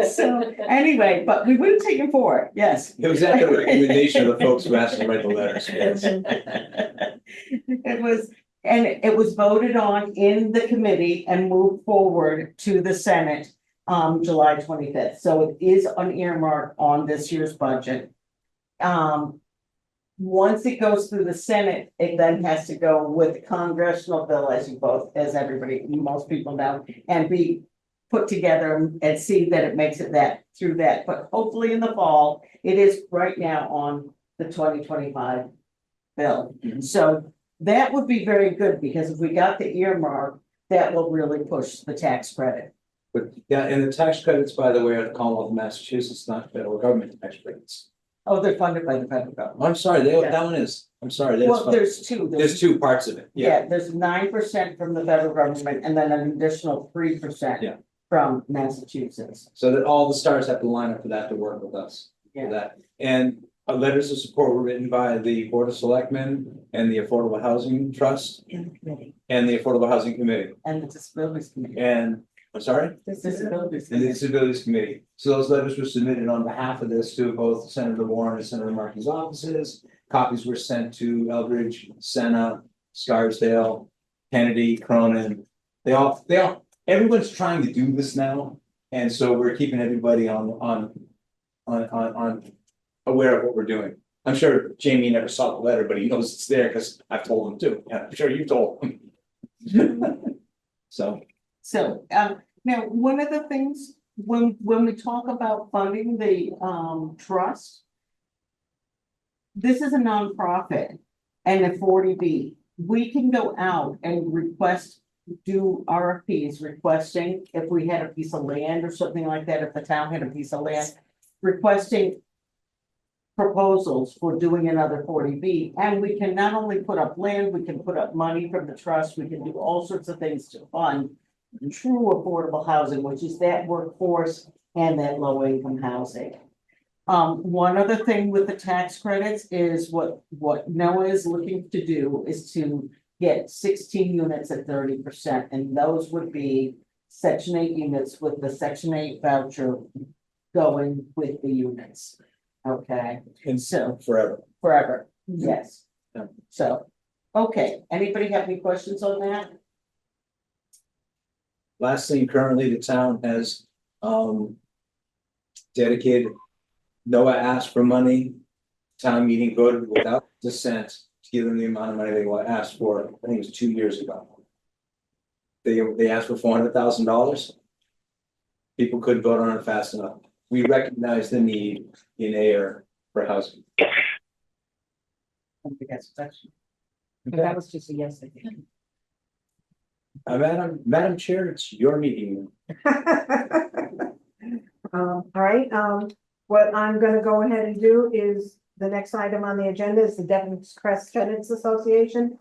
[SPEAKER 6] So anyway, but we would have taken 4, yes.
[SPEAKER 1] It was at the recommendation of the folks who asked to write the letters. Yes.
[SPEAKER 6] It was voted on in the committee and moved forward to the Senate, July 25th. So it is an earmark on this year's budget. Once it goes through the Senate, it then has to go with the congressional bill, as everybody, most people know, and be put together and see that it makes it through that, but hopefully in the fall, it is right now on the 2025 bill. So that would be very good, because if we got the earmark, that will really push the tax credit.
[SPEAKER 1] But yeah, and the tax credits, by the way, are the Commonwealth of Massachusetts, not federal government tax credits.
[SPEAKER 6] Oh, they're funded by the federal government.
[SPEAKER 1] I'm sorry,
[SPEAKER 6] Yeah.
[SPEAKER 1] that one is, I'm sorry. that's
[SPEAKER 6] Well,
[SPEAKER 1] fun-
[SPEAKER 6] there's 2.
[SPEAKER 1] There's 2 parts of it, yeah.
[SPEAKER 6] Yeah, there's 9% from the federal government and then an additional 3%.
[SPEAKER 1] Yeah.
[SPEAKER 6] From Massachusetts.
[SPEAKER 1] So that all the stars have to line up for that to work with us. For
[SPEAKER 6] Yeah.
[SPEAKER 1] that. And letters of support were written by the Board of Selectmen and the Affordable Housing Trust
[SPEAKER 6] In the committee.
[SPEAKER 1] and the Affordable Housing Committee.
[SPEAKER 6] And the disabilities committee.
[SPEAKER 1] And, I'm sorry?
[SPEAKER 6] Disabilities.
[SPEAKER 1] And the
[SPEAKER 6] Committee.
[SPEAKER 1] Disabilities Committee. So those letters were submitted on behalf of this to both Senator Warren and Senator Markey's offices. Copies were sent to Eldridge, Senna, Scarsdale, Kennedy, Cronin. Everyone's trying to do this now. And so we're keeping everybody on aware of what we're doing. I'm sure Jamie never saw the letter, but he knows it's there because I've told him too. Yeah, I'm sure you told him. So.
[SPEAKER 6] Now, one of the things, when we talk about funding the, trust. This is a nonprofit and a 40B. We can go out and do RFPs requesting, if we had a piece of land or something like that, if the town had a piece of land, requesting proposals for doing another 40B. And we can not only put up land, we can put up money from the trust, we can do all sorts of things to fund true affordable housing, which is that workforce and that low income housing. One other thing with the tax credits is what NOAA is looking to do is to get 16 units at 30%, and those would be Section 8 units with the Section 8 voucher going with the units. Okay,
[SPEAKER 1] And
[SPEAKER 6] so
[SPEAKER 1] forever.
[SPEAKER 6] yes.
[SPEAKER 1] Yeah.
[SPEAKER 6] So, okay, anybody have any questions on that?
[SPEAKER 1] Last thing, currently the town has dedicated, NOAA asked for money. Town meeting voted without dissent to give them the amount of money they asked for, I think it was 2 years ago. They asked for $400,000. People couldn't vote on it fast enough. We recognize the need in Ayer for housing.
[SPEAKER 6] I don't think that's a question. That was just a yes, I think.
[SPEAKER 1] Madam Chair, it's your meeting.
[SPEAKER 4] All right, what I'm gonna go ahead and do is, the next item on the agenda is the Devon's Crest Tenants Association.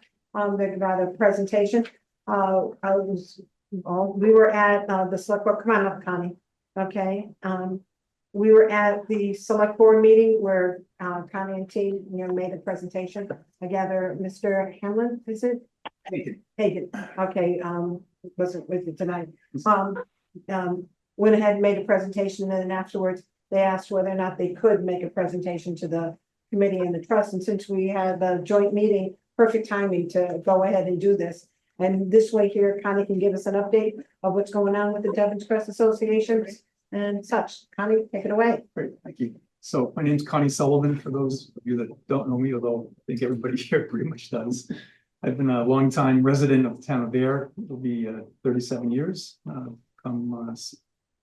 [SPEAKER 4] They've got a presentation. We were at, the select board, come on up, Connie, okay? We were at the select board meeting where, Connie and T, made a presentation. I gather Mr. Hamlin, is it? Hagan, okay, wasn't with you tonight. Went ahead and made a presentation, and then afterwards, they asked whether or not they could make a presentation to the committee and the trust, and since we had a joint meeting, perfect timing to go ahead and do this. And this way here, Connie can give us an update of what's going on with the Devon's Crest Association and such. Connie, take it away.
[SPEAKER 8] Great, thank you. So my name's Connie Sullivan, for those of you that don't know me, although I think everybody here pretty much does. I've been a longtime resident of the town of Ayer. It'll be 37 years come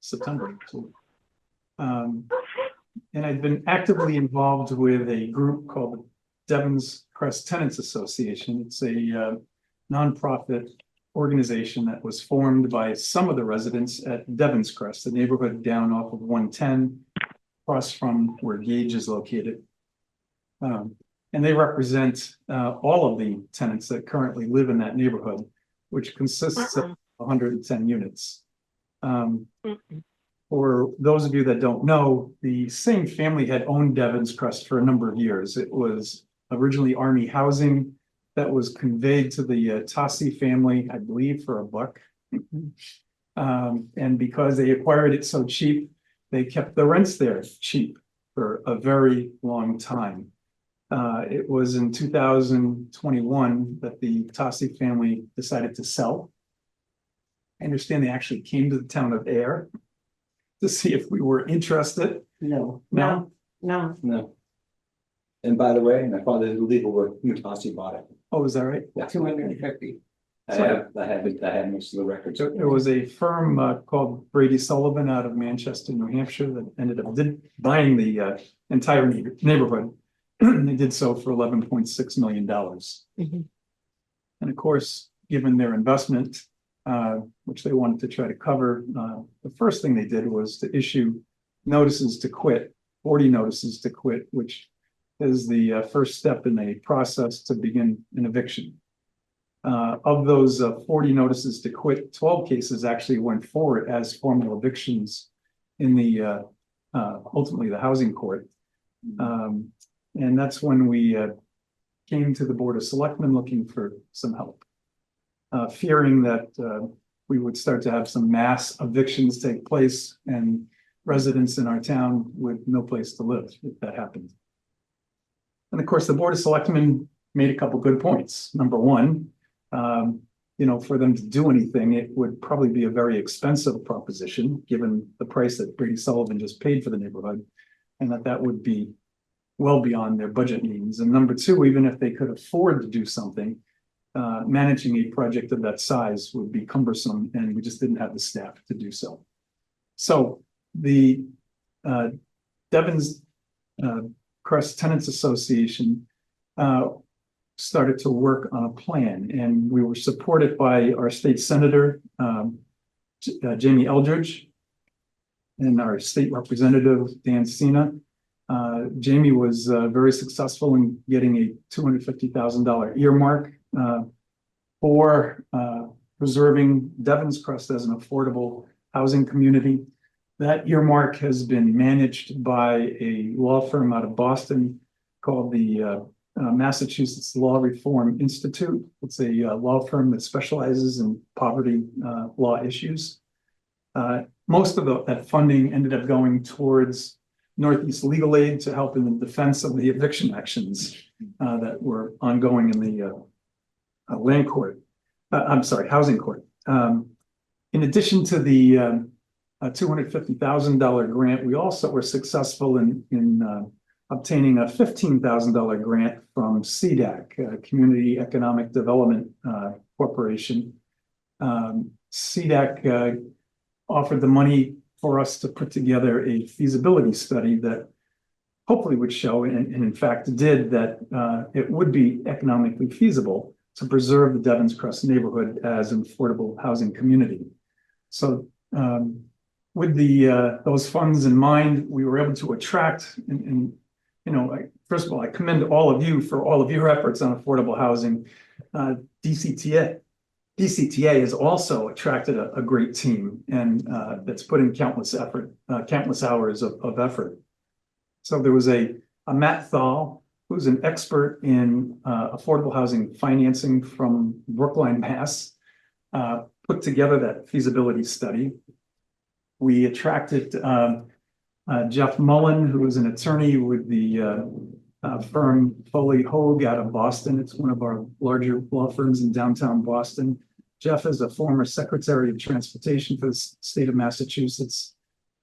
[SPEAKER 8] September. So, and I've been actively involved with a group called the Devon's Crest Tenants Association. It's a nonprofit organization that was formed by some of the residents at Devon's Crest, the neighborhood down off of 110, across from where Gage is located. And they represent all of the tenants that currently live in that neighborhood, which consists of 110 units. For those of you that don't know, the same family had owned Devon's Crest for a number of years. It was originally Army housing that was conveyed to the Tassi family, I believe, for $1. And because they acquired it so cheap, they kept the rents there cheap for a very long time. It was in 2021 that the Tassi family decided to sell. I understand they actually came to the town of Ayer to see if we were interested.
[SPEAKER 6] No.
[SPEAKER 8] No?
[SPEAKER 1] No. And by the way, my father did the legal work, Mutasi bought it.
[SPEAKER 8] Oh, is that right?
[SPEAKER 6] 250.
[SPEAKER 1] I have most of the records.
[SPEAKER 8] So there was a firm called Brady Sullivan out of Manchester, New Hampshire, that ended up buying the entire neighborhood. They did so for $11.6 million. And of course, given their investment, which they wanted to try to cover, the first thing they did was to issue notices to quit, 40 notices to quit, which is the first step in a process to begin an eviction. Of those 40 notices to quit, 12 cases actually went forward as formal evictions in the ultimately the housing court. And that's when we came to the Board of Selectmen looking for some help, fearing that we would start to have some mass evictions take place and residents in our town with no place to live if that happened. And of course, the Board of Selectmen made a couple good points. Number one, for them to do anything, it would probably be a very expensive proposition, given the price that Brady Sullivan just paid for the neighborhood, and that would be well beyond their budget means. And number two, even if they could afford to do something, managing a project of that size would be cumbersome, and we just didn't have the staff to do so. So the Devon's Crest Tenants Association started to work on a plan, and we were supported by our state senator, Jamie Eldridge, and our state representative, Dan Cena. Jamie was very successful in getting a $250,000 earmark for preserving Devon's Crest as an affordable housing community. That earmark has been managed by a law firm out of Boston called the Massachusetts Law Reform Institute. It's a law firm that specializes in poverty law issues. Most of that funding ended up going towards Northeast Legal Aid to help in the defense of the eviction actions that were ongoing in the land court. Housing court. In addition to the $250,000 grant, we also were successful in obtaining a $15,000 grant from CDAC, Community Economic Development Corporation. CDAC offered the money for us to put together a feasibility study that hopefully would show, and in fact did, that it would be economically feasible to preserve the Devon's Crest neighborhood as an affordable housing community. So with those funds in mind, we were able to attract and first of all, I commend all of you for all of your efforts on affordable housing. DCTA has also attracted a great team and that's put in countless hours of effort. So there was a Matt Thal, who's an expert in affordable housing financing from Brookline, Mass, put together that feasibility study. We attracted Jeff Mullen, who is an attorney with the firm Foley Hoag out of Boston. It's one of our larger law firms in downtown Boston. Jeff is a former Secretary of Transportation for the state of Massachusetts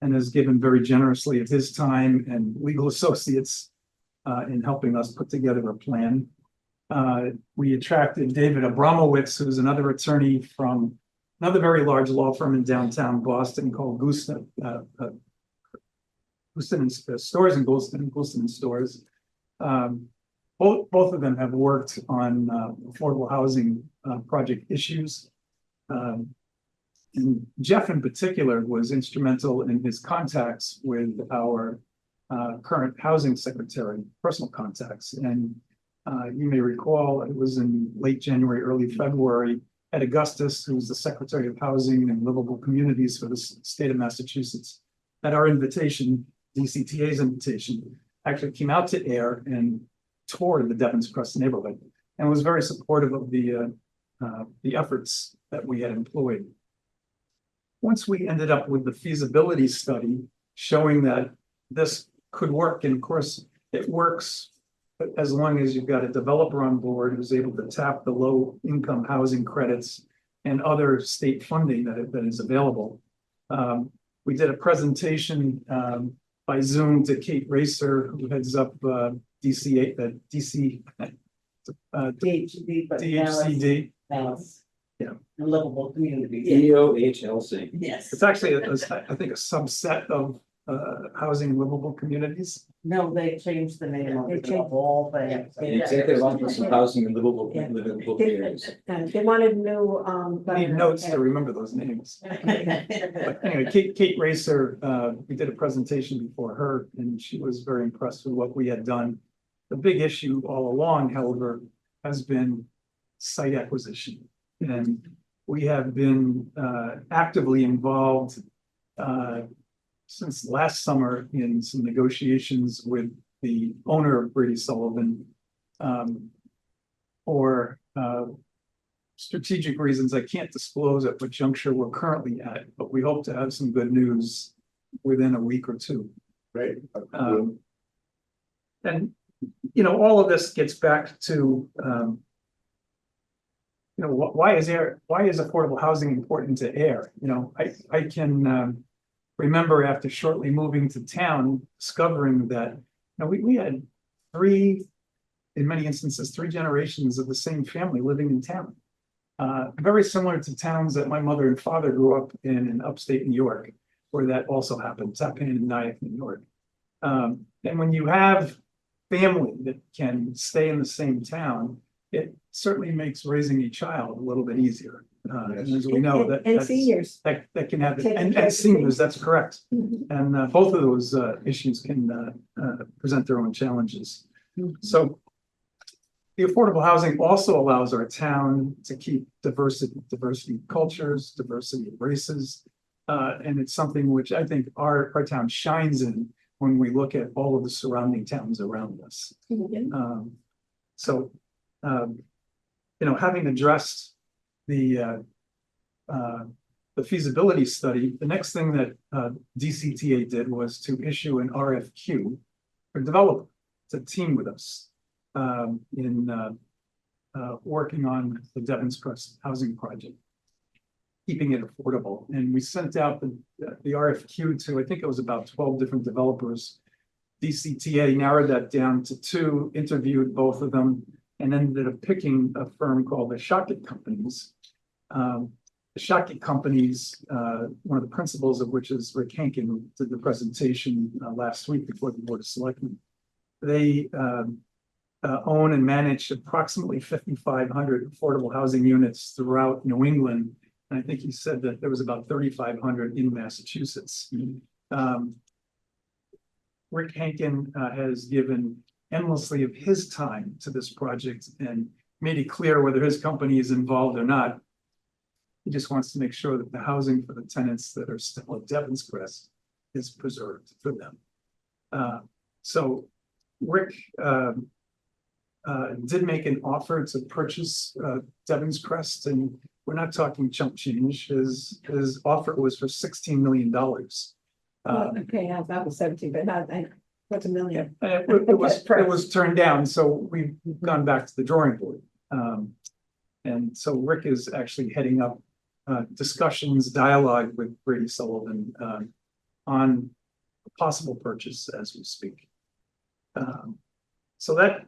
[SPEAKER 8] and has given very generously of his time and legal associates in helping us put together a plan. We attracted David Abramowitz, who's another attorney from another very large law firm in downtown Boston called Goulston Stores and Goulston Stores. Both of them have worked on affordable housing project issues. And Jeff in particular was instrumental in his contacts with our current housing secretary, personal contacts. And you may recall it was in late January, early February, Ed Augustus, who's the Secretary of Housing and Livable Communities for the state of Massachusetts, at our invitation, DCTA's invitation, actually came out to Ayer and toured the Devon's Crest neighborhood and was very supportive of the efforts that we had employed. Once we ended up with the feasibility study showing that this could work, and of course it works as long as you've got a developer on board who's able to tap the low income housing credits and other state funding that is available. We did a presentation by Zoom to Kate Racer, who heads up DHCD, yeah,
[SPEAKER 6] and livable communities.
[SPEAKER 1] EOHLC.
[SPEAKER 6] Yes.
[SPEAKER 8] It's actually, I think, a subset of housing livable communities.
[SPEAKER 6] No, they changed the name of
[SPEAKER 4] They
[SPEAKER 6] it, the
[SPEAKER 4] changed-
[SPEAKER 6] whole thing.
[SPEAKER 1] The Executive Office of Housing and Livable Communities.
[SPEAKER 4] They wanted new,
[SPEAKER 8] I need notes to remember those names. But anyway, Kate Racer, we did a presentation before her, and she was very impressed with what we had done. The big issue all along, however, has been site acquisition. And we have been actively involved since last summer in some negotiations with the owner of Brady Sullivan for strategic reasons I can't disclose at what juncture we're currently at, but we hope to have some good news within a week or two.
[SPEAKER 1] Right.
[SPEAKER 8] And, all of this gets back to, why is affordable housing important to Ayer? I can remember after shortly moving to town, discovering that we had in many instances, three generations of the same family living in town. Very similar to towns that my mother and father grew up in upstate New York, where that also happened, Tappan and Nyack, New York. And when you have family that can stay in the same town, it certainly makes raising a child a little bit easier. And as we know,
[SPEAKER 4] and seniors.
[SPEAKER 8] that can happen,
[SPEAKER 4] Taking care
[SPEAKER 8] and
[SPEAKER 4] of
[SPEAKER 8] seniors,
[SPEAKER 4] things.
[SPEAKER 8] that's correct. And both of those issues can present their own challenges. So the affordable housing also allows our town to keep diversity of cultures, diversity of races. And it's something which I think our town shines in when we look at all of the surrounding towns around us. Having addressed the feasibility study, the next thing that DCTA did was to issue an RFQ for developer to team with us in working on the Devon's Crest housing project, keeping it affordable. And we sent out the RFQ to, I think it was about 12 different developers. DCTA narrowed that down to 2, interviewed both of them, and ended up picking a firm called the Shockett Companies. The Shockett Companies, one of the principals of which is Rick Hankin, who did the presentation last week before the Board of Selectmen. They own and manage approximately 5,500 affordable housing units throughout New England. And I think he said that there was about 3,500 in Massachusetts. Rick Hankin has given endlessly of his time to this project and made it clear whether his company is involved or not. He just wants to make sure that the housing for the tenants that are still at Devon's Crest is preserved for them. So Rick did make an offer to purchase Devon's Crest, and we're not talking chump change. His offer was for $16 million.
[SPEAKER 4] Okay, yeah, that was 17, but not, what's a million?
[SPEAKER 8] It was turned down, so we've gone back to the drawing board. And so Rick is actually heading up discussions, dialogue with Brady Sullivan on a possible purchase as we speak. So that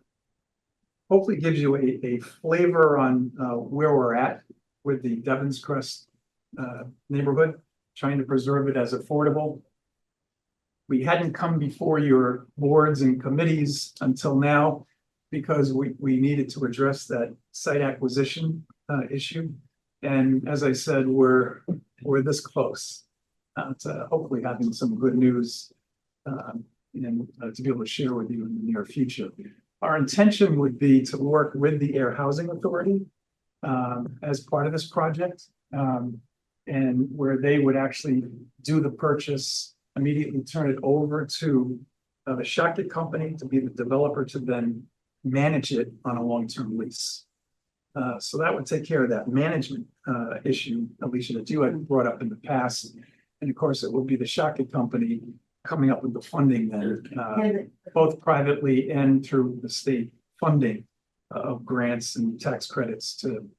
[SPEAKER 8] hopefully gives you a flavor on where we're at with the Devon's Crest neighborhood, trying to preserve it as affordable. We hadn't come before your boards and committees until now because we needed to address that site acquisition issue. And as I said, we're this close to hopefully having some good news and to be able to share with you in the near future. Our intention would be to work with the Ayer Housing Authority as part of this project, and where they would actually do the purchase, immediately turn it over to the Shakti company to be the developer to then manage it on a long-term lease. So that would take care of that management issue, Alicia, that you had brought up in the past. And of course, it will be the Shakti company coming up with the funding then, both privately and through the state funding of grants and tax credits to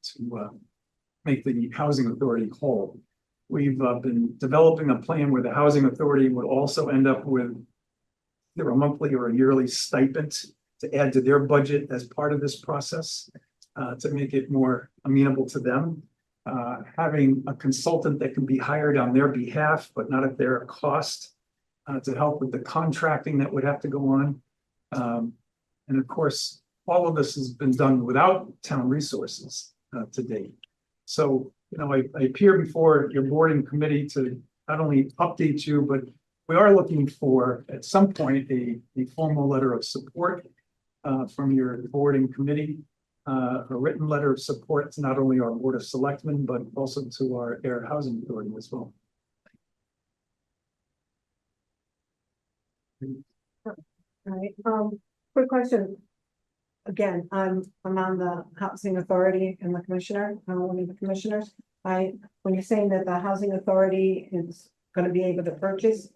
[SPEAKER 8] make the housing authority whole. We've been developing a plan where the housing authority would also end up with either a monthly or a yearly stipend to add to their budget as part of this process to make it more amenable to them. Having a consultant that can be hired on their behalf, but not at their cost, to help with the contracting that would have to go on. And of course, all of this has been done without town resources to date. So, you know, I appear before your board and committee to not only update you, but we are looking for, at some point, a formal letter of support from your board and committee, a written letter of support to not only our Board of Selectmen, but also to our Ayer Housing Authority as well.
[SPEAKER 4] All right, quick question. Again, I'm on the Housing Authority and the commissioner, I'm one of the commissioners. When you're saying that the Housing Authority is gonna be able to purchase,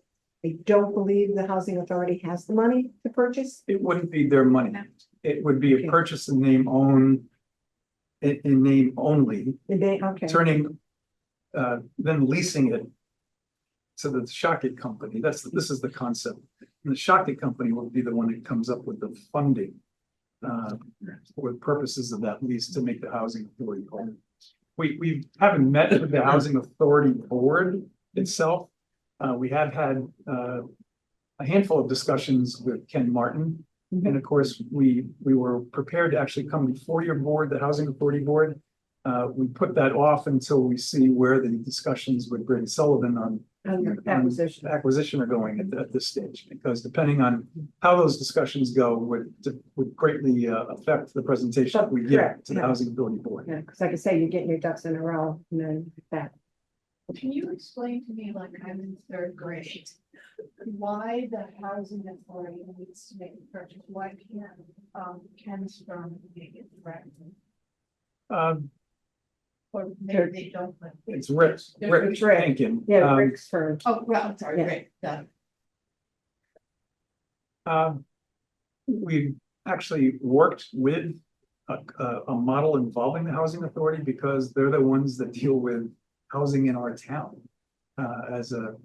[SPEAKER 4] I don't believe the Housing Authority has the money to purchase.
[SPEAKER 8] It wouldn't be their money. It would be a purchase in name own, in name only,
[SPEAKER 4] Okay.
[SPEAKER 8] turning, then leasing it to the Shakti company. This is the concept. And the Shakti company will be the one that comes up with the funding for the purposes of that lease to make the housing authority whole. We haven't met with the housing authority board itself. We have had a handful of discussions with Ken Martin. And of course, we were prepared to actually come before your board, the housing authority board. We put that off until we see where the discussions with Brady Sullivan on acquisition are going at this stage, because depending on how those discussions go would greatly affect the presentation that we give to the housing authority board.
[SPEAKER 4] Yeah, because like I say, you're getting your ducks in a row and then that.
[SPEAKER 10] Can you explain to me, like I'm in third grade, why the housing authority needs to make a purchase? Why can't Ken's firm make it directly? Or maybe they don't.
[SPEAKER 8] It's Rick Hankin.
[SPEAKER 4] Yeah, Rick's firm.
[SPEAKER 10] Oh, well, I'm sorry,
[SPEAKER 4] Yeah.
[SPEAKER 10] Rick, got it.
[SPEAKER 8] We've actually worked with a model involving the housing authority because they're the ones that deal with housing in our town as a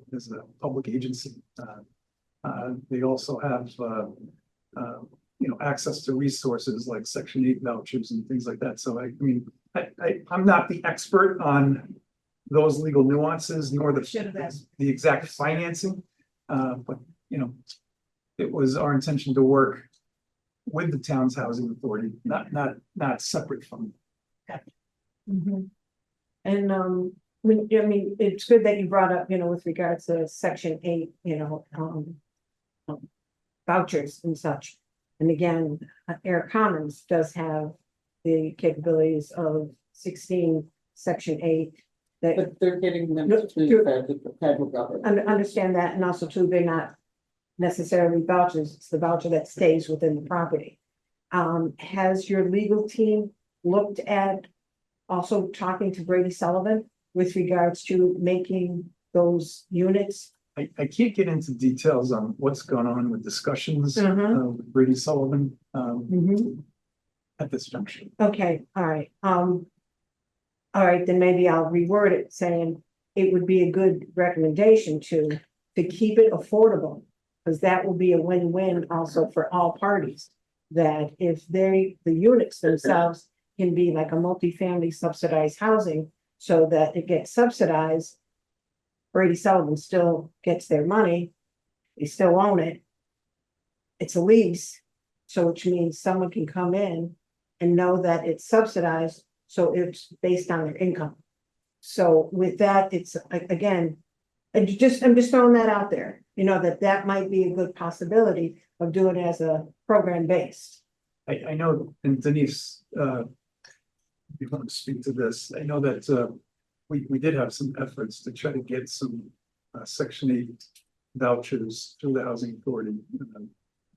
[SPEAKER 8] public agency. They also have access to resources like Section 8 vouchers and things like that. So I mean, I'm not the expert on those legal nuances nor the exact financing, but it was our intention to work with the town's housing authority, not separate from.
[SPEAKER 4] Mhm. And, I mean, it's good that you brought up, with regards to section 8, vouchers and such. And again, Air Commons does have the capabilities of 16, section 8. That
[SPEAKER 6] But they're getting them
[SPEAKER 4] No,
[SPEAKER 6] through the federal government.
[SPEAKER 4] understand that, and also too, they're not necessarily vouchers, it's the voucher that stays within the property. Has your legal team looked at also talking to Brady Sullivan with regards to making those units?
[SPEAKER 8] I can't get into details on what's gone on with discussions with Brady Sullivan at this juncture.
[SPEAKER 4] Okay, all right, all right, then maybe I'll reword it saying it would be a good recommendation to keep it affordable. Because that will be a win-win also for all parties, that if the units themselves can be like a multifamily subsidized housing, so that it gets subsidized. Brady Sullivan still gets their money, they still own it. It's a lease, so which means someone can come in and know that it's subsidized, so it's based on their income. So with that, it's again, I'm just throwing that out there, that might be a good possibility of doing it as a program based.
[SPEAKER 8] I know, and Denise, if you want to speak to this, I know that we did have some efforts to try to get some section 8 vouchers through the housing authority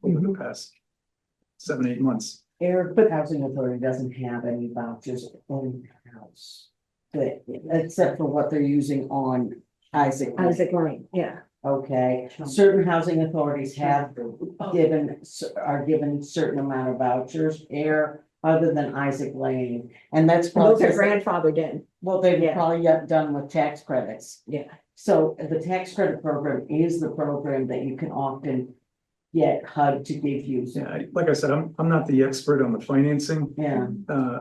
[SPEAKER 8] over the past 7-8 months.
[SPEAKER 6] But housing authority doesn't have any vouchers in-house. Except for what they're using on Isaac.
[SPEAKER 4] Lane, yeah.
[SPEAKER 6] Okay, certain housing authorities are given certain amount of vouchers, other than Isaac Lane. And that's
[SPEAKER 4] Those are
[SPEAKER 6] probably,
[SPEAKER 4] grandfathered in.
[SPEAKER 6] well, they've
[SPEAKER 4] Yeah.
[SPEAKER 6] probably yet done with tax credits.
[SPEAKER 4] Yeah.
[SPEAKER 6] So the tax credit program is the program that you can often get HUD to give you.
[SPEAKER 8] Yeah, like I said, I'm not the expert on the financing.
[SPEAKER 6] Yeah,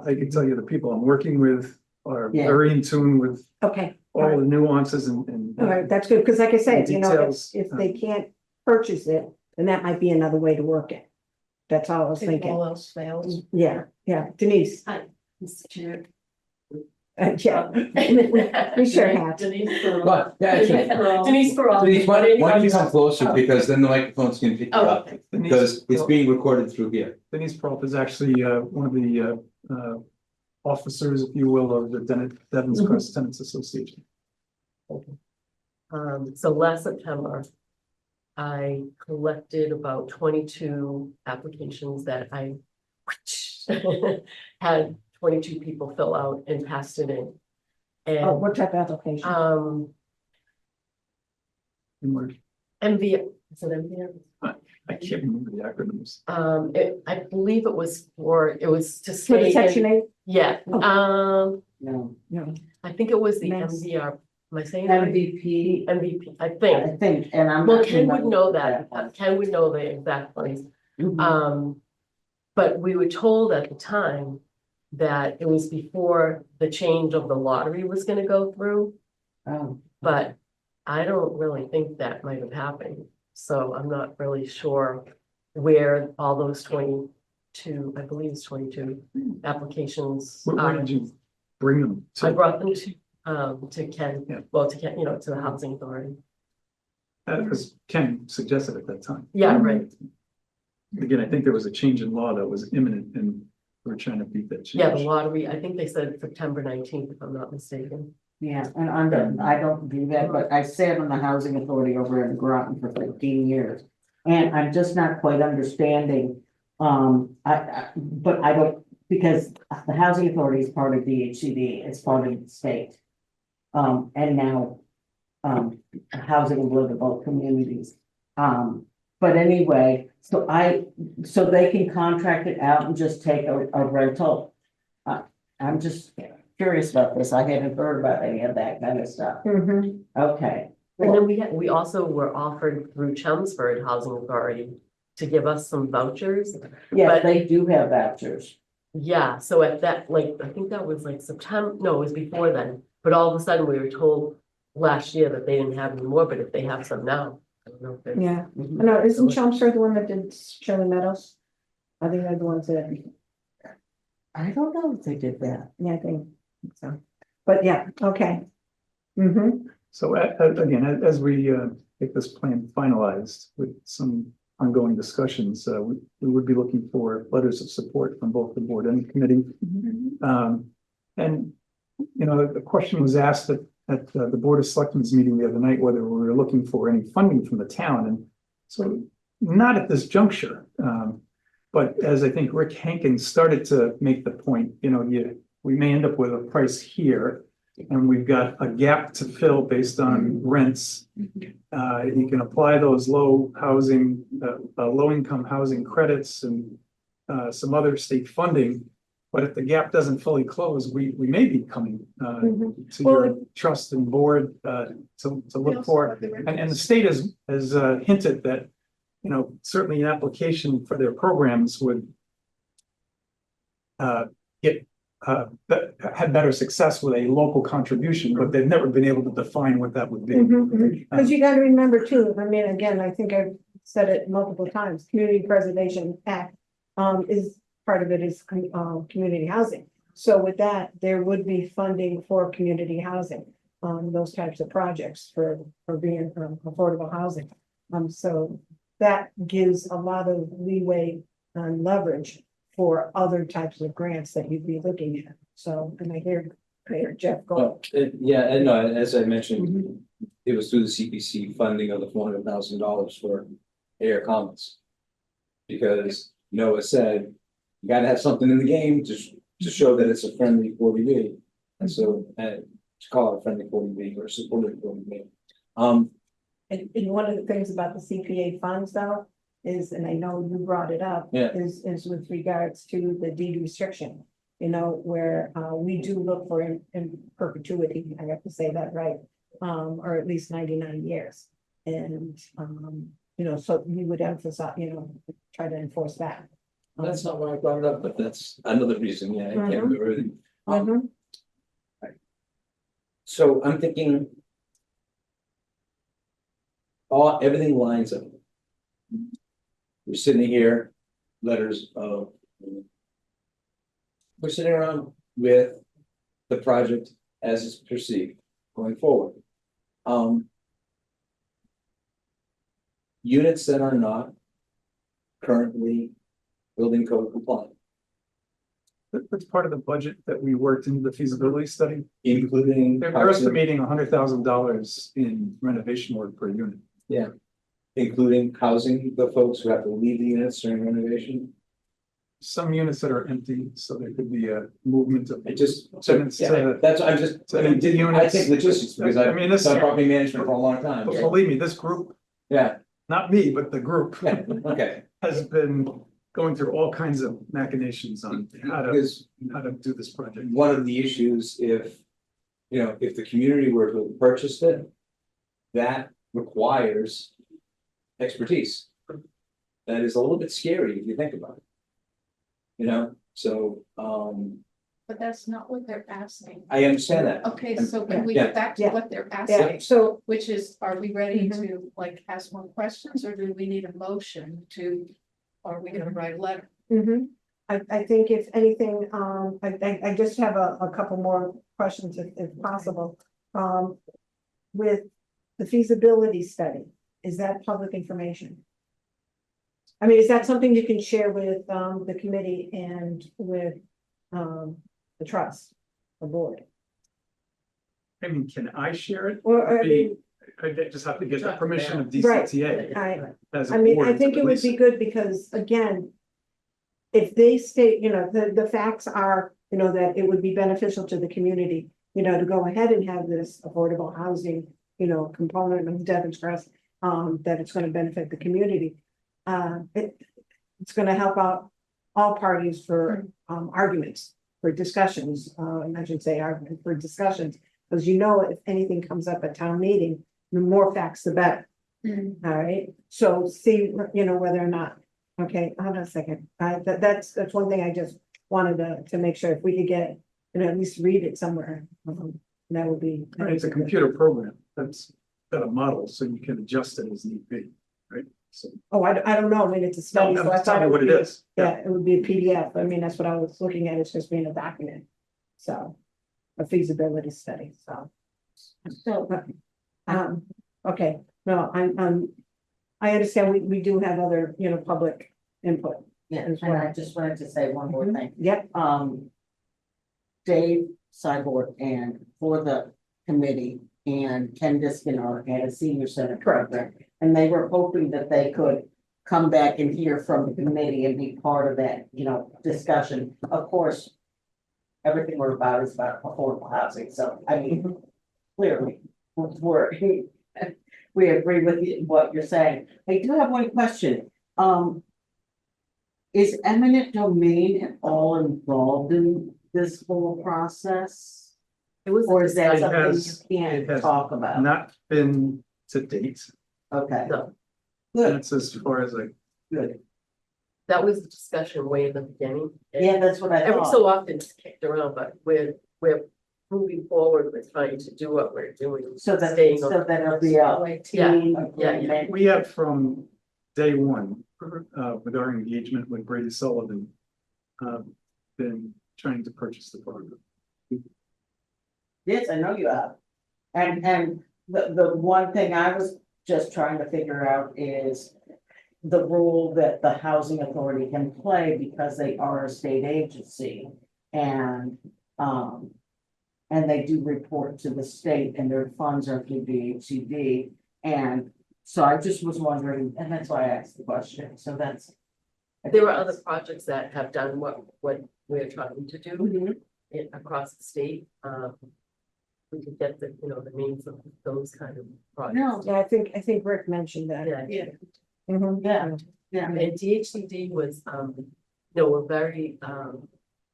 [SPEAKER 8] I can tell you the people I'm working with are
[SPEAKER 6] Yeah.
[SPEAKER 8] very in tune with
[SPEAKER 4] Okay,
[SPEAKER 8] all the nuances and.
[SPEAKER 4] all right, that's good, because like I said,
[SPEAKER 8] Details,
[SPEAKER 4] if they can't purchase it, then that might be another way to work it. That's all I was
[SPEAKER 10] If
[SPEAKER 4] thinking.
[SPEAKER 10] all else fails.
[SPEAKER 4] Yeah, Denise.
[SPEAKER 9] Mr. Chair.
[SPEAKER 4] Yeah. We sure have.
[SPEAKER 9] Denise.
[SPEAKER 1] But, yeah, sure.
[SPEAKER 9] Denise Peralta.
[SPEAKER 1] Denise, why don't you come closer, because then the microphones can pick you
[SPEAKER 9] Oh,
[SPEAKER 1] up,
[SPEAKER 9] okay.
[SPEAKER 1] because it's being recorded through here.
[SPEAKER 8] Denise Prop is actually one of the officers, if you will, of the Devon's Crest Tenants Association.
[SPEAKER 9] So last September, I collected about 22 applications that I had 22 people fill out and passed it in.
[SPEAKER 4] Oh,
[SPEAKER 9] And
[SPEAKER 4] what type of application?
[SPEAKER 8] And we're,
[SPEAKER 9] MV, is it MV?
[SPEAKER 8] I can't remember the acronyms.
[SPEAKER 9] I believe it was to
[SPEAKER 4] For the
[SPEAKER 9] stay
[SPEAKER 4] section
[SPEAKER 9] in,
[SPEAKER 4] 8?
[SPEAKER 9] yeah,
[SPEAKER 6] no,
[SPEAKER 4] No.
[SPEAKER 9] I think it was the
[SPEAKER 4] Mass.
[SPEAKER 9] MVR, am I saying? it right?
[SPEAKER 6] MVP,
[SPEAKER 9] MVP, I
[SPEAKER 6] I
[SPEAKER 9] think.
[SPEAKER 6] think, and I'm.
[SPEAKER 9] Well,
[SPEAKER 6] not
[SPEAKER 9] Ken would
[SPEAKER 6] remembering
[SPEAKER 9] know that,
[SPEAKER 6] one.
[SPEAKER 9] Ken would know the exact place.
[SPEAKER 6] Mhm.
[SPEAKER 9] But we were told at the time that it was before the change of the lottery was gonna go through,
[SPEAKER 6] Oh,
[SPEAKER 9] but I don't really think that might have happened. So I'm not really sure where all those 22, I believe it's 22 applications.
[SPEAKER 8] Where did you bring them
[SPEAKER 9] I
[SPEAKER 8] to?
[SPEAKER 9] brought them to Ken,
[SPEAKER 8] Yeah.
[SPEAKER 9] well, to Ken, to the housing authority.
[SPEAKER 8] Because Ken suggested at that time.
[SPEAKER 9] Yeah, right.
[SPEAKER 8] Again, I think there was a change in law that was imminent and we're trying to beat that change.
[SPEAKER 9] Yeah, the lottery, I think they said September 19th, if I'm not mistaken.
[SPEAKER 6] yeah, and I don't do that, but I sat on the housing authority over in Groton for 15 years. And I'm just not quite understanding, but I don't, because the housing authority is part of DHCD, it's part of the state. And now, housing and livable communities. But anyway, so they can contract it out and just take a rental. I'm just curious about this. I haven't heard about any of that kind of stuff.
[SPEAKER 4] Mhm.
[SPEAKER 6] Okay.
[SPEAKER 9] And then we also were offered through Chelmsford Housing Authority to give us some vouchers.
[SPEAKER 6] Yes,
[SPEAKER 9] But-
[SPEAKER 6] they do have vouchers.
[SPEAKER 9] Yeah, so at that, I think that was September, no, it was before then, but all of a sudden we were told last year that they didn't have any more, but if they have some now. I don't know if they're.
[SPEAKER 4] Yeah,
[SPEAKER 6] Mhm.
[SPEAKER 4] no, isn't Chelmsford the one that did Shirley Meadows? I think they're the ones that,
[SPEAKER 6] I don't know if they did that.
[SPEAKER 4] yeah, I think so. But yeah, okay. Mm-hmm.
[SPEAKER 8] So again, as we get this plan finalized with some ongoing discussions, we would be looking for letters of support from both the board and the committee. And, you know, the question was asked at the Board of Selectmen's meeting the other night, whether we were looking for any funding from the town. And so not at this juncture. But as I think Rick Hankins started to make the point, you know, we may end up with a price here. And we've got a gap to fill based on rents. You can apply those low income housing credits and some other state funding. But if the gap doesn't fully close, we may be coming to your trust and board to look for. And the state has hinted that, you know, certainly an application for their programs would had better success with a local contribution, but they've never been able to define what that would be.
[SPEAKER 4] Because you gotta remember too, I mean, again, I think I've said it multiple times, Community Preservation Act is part of it is community housing. So with that, there would be funding for community housing, those types of projects for being affordable housing. So that gives a lot of leeway and leverage for other types of grants that you'd be looking at. So, and I hear Jeff go.
[SPEAKER 1] Well, yeah, and no, as I mentioned, it was through the CPC funding of the $400,000 for Ayer Commons. Because Noah said, you gotta have something in the game to show that it's a friendly 40B. And so, to call it a friendly 40B or supported 40B.
[SPEAKER 4] And one of the things about the CPA funds though, is, and I know you brought it up,
[SPEAKER 1] Yeah.
[SPEAKER 4] is with regards to the deed restriction. You know, where we do look for in perpetuity, I have to say that right, or at least 99 years. And you know, so we would emphasize, you know, try to enforce that.
[SPEAKER 1] That's not why I brought it up, but that's another reason, yeah, I can't remember everything. So I'm thinking. Everything lines up. We're sitting here, letters of. We're sitting around with the project as it's perceived going forward. Units that are not currently building code compliant,
[SPEAKER 8] That's part of the budget that we worked into the feasibility study.
[SPEAKER 1] including.
[SPEAKER 8] They're estimating $100,000 in renovation work per unit.
[SPEAKER 1] Yeah, including housing the folks who have to leave the units during renovation.
[SPEAKER 8] Some units that are empty, so there could be a movement of.
[SPEAKER 1] I just,
[SPEAKER 8] tenants
[SPEAKER 1] yeah,
[SPEAKER 8] to-
[SPEAKER 1] that's, I'm just, I mean, I think logistics, because
[SPEAKER 8] I
[SPEAKER 1] I've
[SPEAKER 8] mean, this-
[SPEAKER 1] done property management for a long time.
[SPEAKER 8] But
[SPEAKER 1] so-
[SPEAKER 8] believe me, this group,
[SPEAKER 1] Yeah,
[SPEAKER 8] not me, but the group
[SPEAKER 1] yeah, okay,
[SPEAKER 8] has been going through all kinds of machinations on how
[SPEAKER 1] because
[SPEAKER 8] to do this project.
[SPEAKER 1] one of the issues, if the community were to have purchased it, that requires expertise. That is a little bit scary if you think about it. So,
[SPEAKER 10] But that's not what they're asking.
[SPEAKER 1] I understand that.
[SPEAKER 10] Okay, so can we
[SPEAKER 1] Yeah.
[SPEAKER 10] get back to
[SPEAKER 4] Yeah.
[SPEAKER 10] what they're
[SPEAKER 4] Yeah,
[SPEAKER 10] asking?
[SPEAKER 4] so
[SPEAKER 10] Which is, are we ready
[SPEAKER 4] Mhm.
[SPEAKER 10] to like ask more questions, or do we need a motion to, or are we gonna write a letter?
[SPEAKER 4] I think if anything, I just have a couple more questions if possible. With the feasibility study, is that public information? I mean, is that something you can share with the committee and with the trust, the board?
[SPEAKER 8] I mean, can I share it?
[SPEAKER 4] Or, I mean,
[SPEAKER 8] I just have to get the permission of
[SPEAKER 4] Right.
[SPEAKER 8] DCTA. As a
[SPEAKER 4] I mean,
[SPEAKER 8] board
[SPEAKER 4] I
[SPEAKER 8] to
[SPEAKER 4] think it would
[SPEAKER 8] release
[SPEAKER 4] be good because, again, if they state, you know, the facts are, you know, that it would be beneficial to the community, you know, to go ahead and have this affordable housing, you know, component of Devon's Crest, that it's gonna benefit the community. It's gonna help out all parties for arguments, for discussions, and I should say argument, for discussions. Because you know, if anything comes up at town meeting, the more facts, the better. All right, so see, you know, whether or not, okay, hold on a second, that's one thing I just wanted to make sure if we could get, you know, at least read it somewhere. That would be.
[SPEAKER 8] Right, it's a computer program that's got a model, so you can adjust it as need be, right? So,
[SPEAKER 4] Oh, I don't know, I mean, it's a
[SPEAKER 8] no,
[SPEAKER 4] study,
[SPEAKER 8] I'm
[SPEAKER 4] so I
[SPEAKER 8] just
[SPEAKER 4] thought
[SPEAKER 8] telling
[SPEAKER 4] it
[SPEAKER 8] you what
[SPEAKER 4] would
[SPEAKER 8] it
[SPEAKER 4] be,
[SPEAKER 8] is.
[SPEAKER 4] yeah, it would be a PDF, I mean, that's what I was looking at, it's just being a document. So, a feasibility study, so. So, okay, no, I understand we do have other, public input.
[SPEAKER 6] Yeah,
[SPEAKER 4] As
[SPEAKER 6] and I
[SPEAKER 4] well.
[SPEAKER 6] just wanted to say one more thing.
[SPEAKER 4] Yep,
[SPEAKER 6] Dave Cyborg and for the committee and Ken Diskin are at a senior center program. And they were hoping that they could come back and hear from the committee and be part of that, discussion. Of course, everything we're about is about affordable housing. So, I mean, clearly, we agree with what you're saying. I do have one question. Is eminent domain at all involved in this whole process?
[SPEAKER 9] It was.
[SPEAKER 6] Or is that
[SPEAKER 8] It
[SPEAKER 6] something
[SPEAKER 8] has-
[SPEAKER 6] you
[SPEAKER 8] it
[SPEAKER 6] can't
[SPEAKER 8] has
[SPEAKER 6] talk about?
[SPEAKER 8] Not been to date.
[SPEAKER 6] Okay,
[SPEAKER 9] No,
[SPEAKER 6] good,
[SPEAKER 8] That's as far as I,
[SPEAKER 6] good.
[SPEAKER 9] that was the discussion way in the beginning.
[SPEAKER 6] Yeah, that's what I
[SPEAKER 9] Every
[SPEAKER 6] thought.
[SPEAKER 9] so often it's kicked around, but we're moving forward with trying to do what we're doing.
[SPEAKER 6] So that,
[SPEAKER 9] staying
[SPEAKER 6] so
[SPEAKER 9] on-
[SPEAKER 6] that it'll be a team agreement.
[SPEAKER 8] we have from day one,
[SPEAKER 9] Mhm.
[SPEAKER 8] with our engagement with Brady Sullivan, been trying to purchase the property.
[SPEAKER 6] Yes, I know you have. And the one thing I was just trying to figure out is the role that the housing authority can play because they are a state agency. And they do report to the state and their funds are through DHCD. And so I just was wondering, and that's why I asked the question. So that's.
[SPEAKER 9] There were other projects that have done what we're trying to do
[SPEAKER 6] Mhm.
[SPEAKER 9] across the state. We could get the names of those kind of projects.
[SPEAKER 6] No,
[SPEAKER 4] yeah, I think Rick mentioned that.
[SPEAKER 9] Yeah.
[SPEAKER 4] Mhm.
[SPEAKER 6] yeah,
[SPEAKER 9] And DHCD was, were very,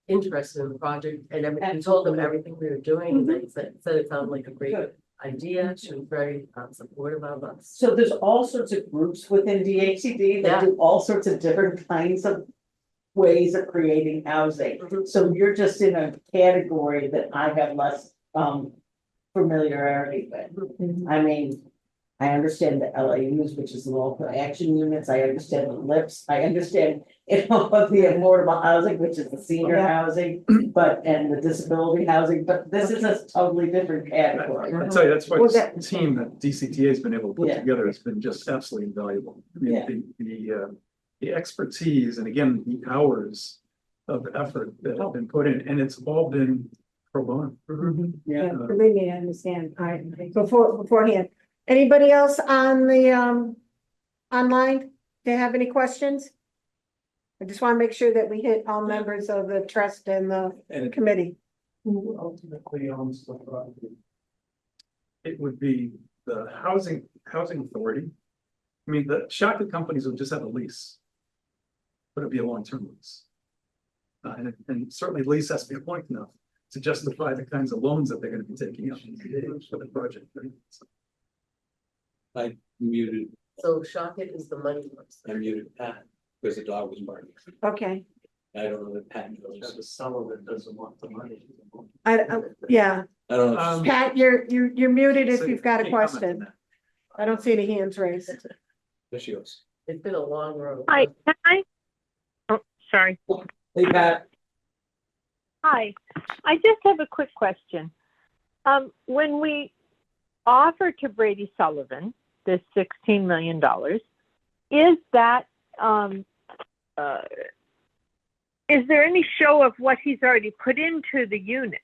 [SPEAKER 9] interested in the project and everything, we told them everything we were doing, and they said it sounded like a great
[SPEAKER 6] Good.
[SPEAKER 9] idea, she was very supportive of us.
[SPEAKER 6] so there's all sorts of groups within DHCD that
[SPEAKER 9] Yeah.
[SPEAKER 6] do all sorts of different kinds of ways of creating housing.
[SPEAKER 9] Mhm.
[SPEAKER 6] So you're just in a category that I have less familiarity with.
[SPEAKER 4] Mhm.
[SPEAKER 6] I mean, I understand the LAUs, which is the local action units, I understand the LIPS, I understand of the affordable housing, which is the senior
[SPEAKER 4] Yeah.
[SPEAKER 6] housing, and the disability housing, but this is a totally different category.
[SPEAKER 8] I'll tell you, that's why
[SPEAKER 4] Well,
[SPEAKER 8] this
[SPEAKER 4] that-
[SPEAKER 8] team that DCTA has been able to put
[SPEAKER 6] Yeah.
[SPEAKER 8] together has been just absolutely invaluable. I mean,
[SPEAKER 6] Yeah.
[SPEAKER 8] the expertise and again, the hours of effort that have been put in, and it's all been pro bono.
[SPEAKER 6] Yeah.
[SPEAKER 4] Yeah, believe me, I understand, beforehand. Anybody else on the, online? Do you have any questions? I just want to make sure that we hit all members of the trust and the
[SPEAKER 8] And
[SPEAKER 4] committee.
[SPEAKER 8] who ultimately owns the property? It would be the housing authority. I mean, the shotgun companies would just have a lease. But it'd be a long-term lease. And certainly the lease has to be long enough to justify the kinds of loans that they're gonna be taking out for the project. Right? So,
[SPEAKER 11] I muted,
[SPEAKER 9] So Shockit is the money person.
[SPEAKER 11] I muted Pat because the dog was barking.
[SPEAKER 4] Okay,
[SPEAKER 11] I don't know that Pat knows.
[SPEAKER 7] Because some of it doesn't want the money.
[SPEAKER 4] yeah,
[SPEAKER 11] I don't know.
[SPEAKER 4] Pat, you're muted if
[SPEAKER 8] so
[SPEAKER 4] you've got a
[SPEAKER 8] any comment on
[SPEAKER 4] question.
[SPEAKER 8] that?
[SPEAKER 4] I don't see any hands raised.
[SPEAKER 11] There she goes.
[SPEAKER 9] It's been a long road.
[SPEAKER 2] Hi, can I? Oh, sorry.
[SPEAKER 11] Hey, Pat.
[SPEAKER 2] Hi, I just have a quick question. When we offered to Brady Sullivan this $16 million, is that, is there any show of what he's already put into the units?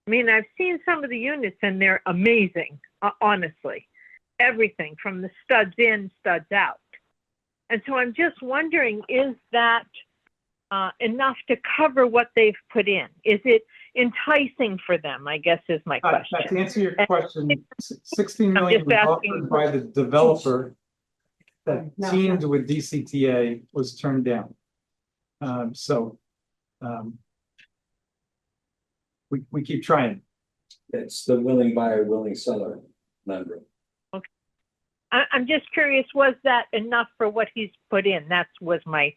[SPEAKER 2] I mean, I've seen some of the units and they're amazing, honestly. Everything from the studs in, studs out. And so I'm just wondering, is that enough to cover what they've put in? Is it enticing for them, I guess is my
[SPEAKER 8] To
[SPEAKER 2] question.
[SPEAKER 8] answer your question, 16
[SPEAKER 2] I'm
[SPEAKER 8] million
[SPEAKER 2] just
[SPEAKER 8] was
[SPEAKER 2] asking-
[SPEAKER 8] offered by the developer that
[SPEAKER 4] No.
[SPEAKER 8] teamed with DCTA was turned down. We keep trying.
[SPEAKER 11] It's the willing buyer, willing seller member.
[SPEAKER 2] I'm just curious, was that enough for what he's put in? That was my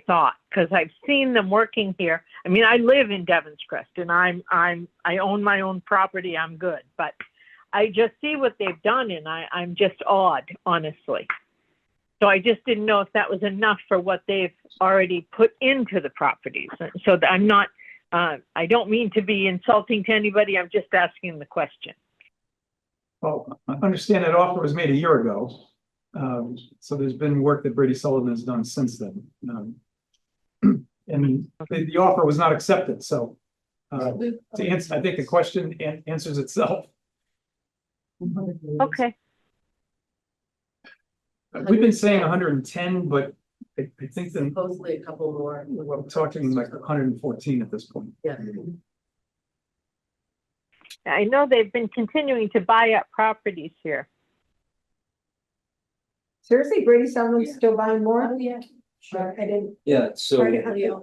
[SPEAKER 2] thought, because I've seen them working here. I mean, I live in Devon's Crest and I own my own property. I'm good, but I just see what they've done and I'm just awed, honestly. So I just didn't know if that was enough for what they've already put into the properties. So that I'm not, I don't mean to be insulting to anybody. I'm just asking the question.
[SPEAKER 8] Well, I understand that offer was made a year ago. So there's been work that Brady Sullivan has done since then. And the offer was not accepted, so. To answer, I think the question answers itself.
[SPEAKER 2] Okay.
[SPEAKER 8] We've been saying 110, but I think that
[SPEAKER 9] Supposedly a couple more.
[SPEAKER 8] we're talking like 114 at this point.
[SPEAKER 9] Yeah.
[SPEAKER 2] I know they've been continuing to buy up properties here.
[SPEAKER 4] Seriously, Brady Sullivan's still buying more?
[SPEAKER 10] Oh, yeah.
[SPEAKER 4] Sure, I didn't.
[SPEAKER 11] Yeah, so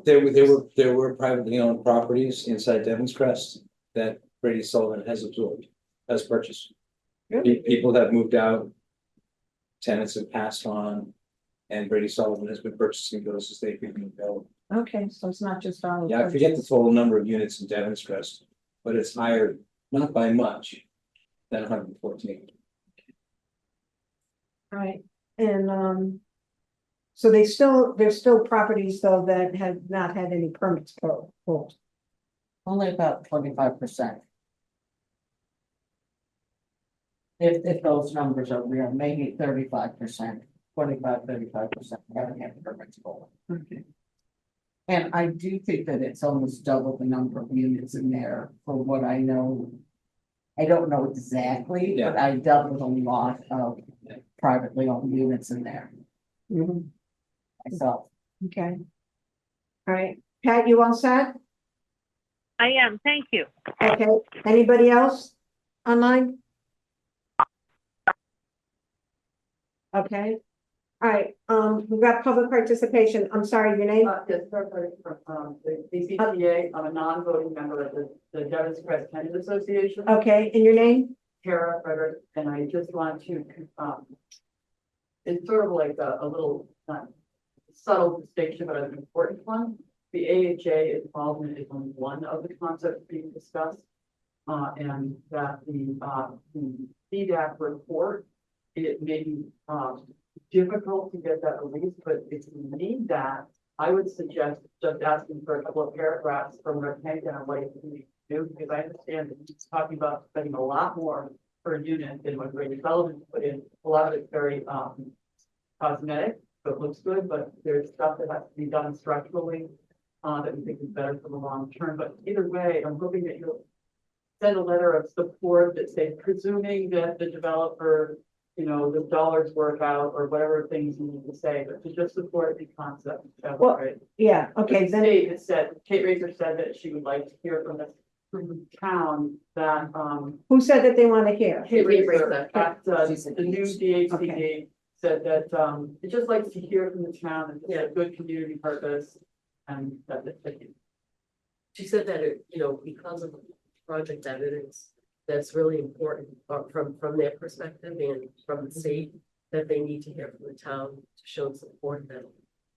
[SPEAKER 11] there were privately owned properties inside Devon's Crest that Brady Sullivan has absorbed, has purchased. People have moved out. Tenants have passed on, and Brady Sullivan has been purchasing those as they become available.
[SPEAKER 4] Okay, so it's not just all.
[SPEAKER 11] Yeah, I forget the total number of units in Devon's Crest, but it's higher, not by much, than 114.
[SPEAKER 4] Right, and so there's still properties though that have not had any permits pulled.
[SPEAKER 6] Only about 25%. If those numbers are real, maybe 35%, 35% haven't had permits pulled.
[SPEAKER 4] Okay.
[SPEAKER 6] And I do think that it's almost double the number of units in there for what I know. I don't know exactly, but I dealt with a lot of privately owned units in there myself.
[SPEAKER 4] Okay. All right, Pat, you all set?
[SPEAKER 2] I am, thank you.
[SPEAKER 4] Okay, anybody else online? Okay, all right, we've got public participation. I'm sorry, your name?
[SPEAKER 12] Yes, the BCTA, I'm a non-voting member of the Devon's Crest Tenant Association,
[SPEAKER 4] Okay, and your name?
[SPEAKER 12] Tara Frederick, and I just want to, it's sort of like a little, subtle distinction, but an important one. The AHA involvement is only one of the concepts being discussed. And that the CDAC report, it may be, difficult to get that released, but if you need that, I would suggest just asking for a couple of paragraphs from Rick Hank on what you need to do, because I understand that he's talking about spending a lot more per unit than what Brady Sullivan put in. A lot of it's very cosmetic, so it looks good, but there's stuff that has to be done structurally that we think is better for the long term. But either way, I'm hoping that you'll send a letter of support that says, presuming that the developer, you know, the dollars work out or whatever things you need to say, but to just support the concept.
[SPEAKER 4] Well,
[SPEAKER 12] Right.
[SPEAKER 4] Yeah, okay,
[SPEAKER 12] The
[SPEAKER 4] then,
[SPEAKER 12] state has said, Kate Razor said that she would like to hear from the town that,
[SPEAKER 4] who said that they want to hear?
[SPEAKER 12] Kate Razor
[SPEAKER 9] Razor.
[SPEAKER 12] at
[SPEAKER 6] She said
[SPEAKER 12] the new
[SPEAKER 6] yes.
[SPEAKER 12] DHCD said that, it just likes to hear from the town and it's a good community purpose. And that's it. Thank you.
[SPEAKER 9] She said that, you know, because of project evidence, that's really important from their perspective and from the state, that they need to hear from the town to show support that,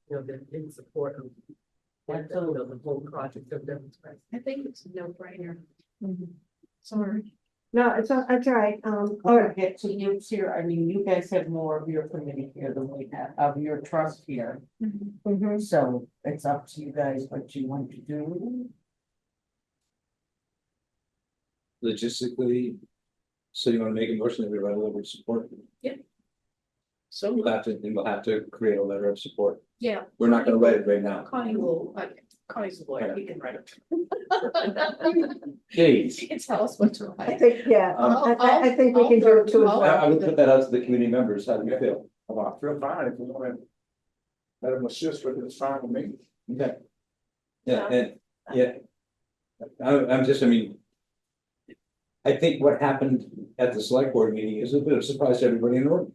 [SPEAKER 9] you know, they're in support of the whole project of Devon's Crest.
[SPEAKER 10] I think it's a no-brainer.
[SPEAKER 4] Sorry. No, it's all right, all right,
[SPEAKER 6] Get to you here, I mean, you guys have more of your committee here than we have, of your trust here.
[SPEAKER 4] mhm.
[SPEAKER 6] So it's up to you guys what you want to do.
[SPEAKER 11] Logistically, so you want to make a motion that we write a letter of support?
[SPEAKER 10] So,
[SPEAKER 11] We'll have to create a letter of support.
[SPEAKER 10] yeah.
[SPEAKER 11] We're not gonna write it right now.
[SPEAKER 10] Connie will, Connie's a lawyer, he can write it.
[SPEAKER 11] Jeez.
[SPEAKER 10] He can tell us what to
[SPEAKER 4] I
[SPEAKER 10] write.
[SPEAKER 4] think, yeah, I think we can do it too as
[SPEAKER 10] I'll-
[SPEAKER 4] well.
[SPEAKER 11] I will put that out to the community members. How do you feel?
[SPEAKER 13] I feel fine if you want to let them assist with it, it's fine with me.
[SPEAKER 11] Okay. Yeah, and, yeah. I'm just, I mean. I think what happened at the select board meeting is a bit of a surprise to everybody in the room.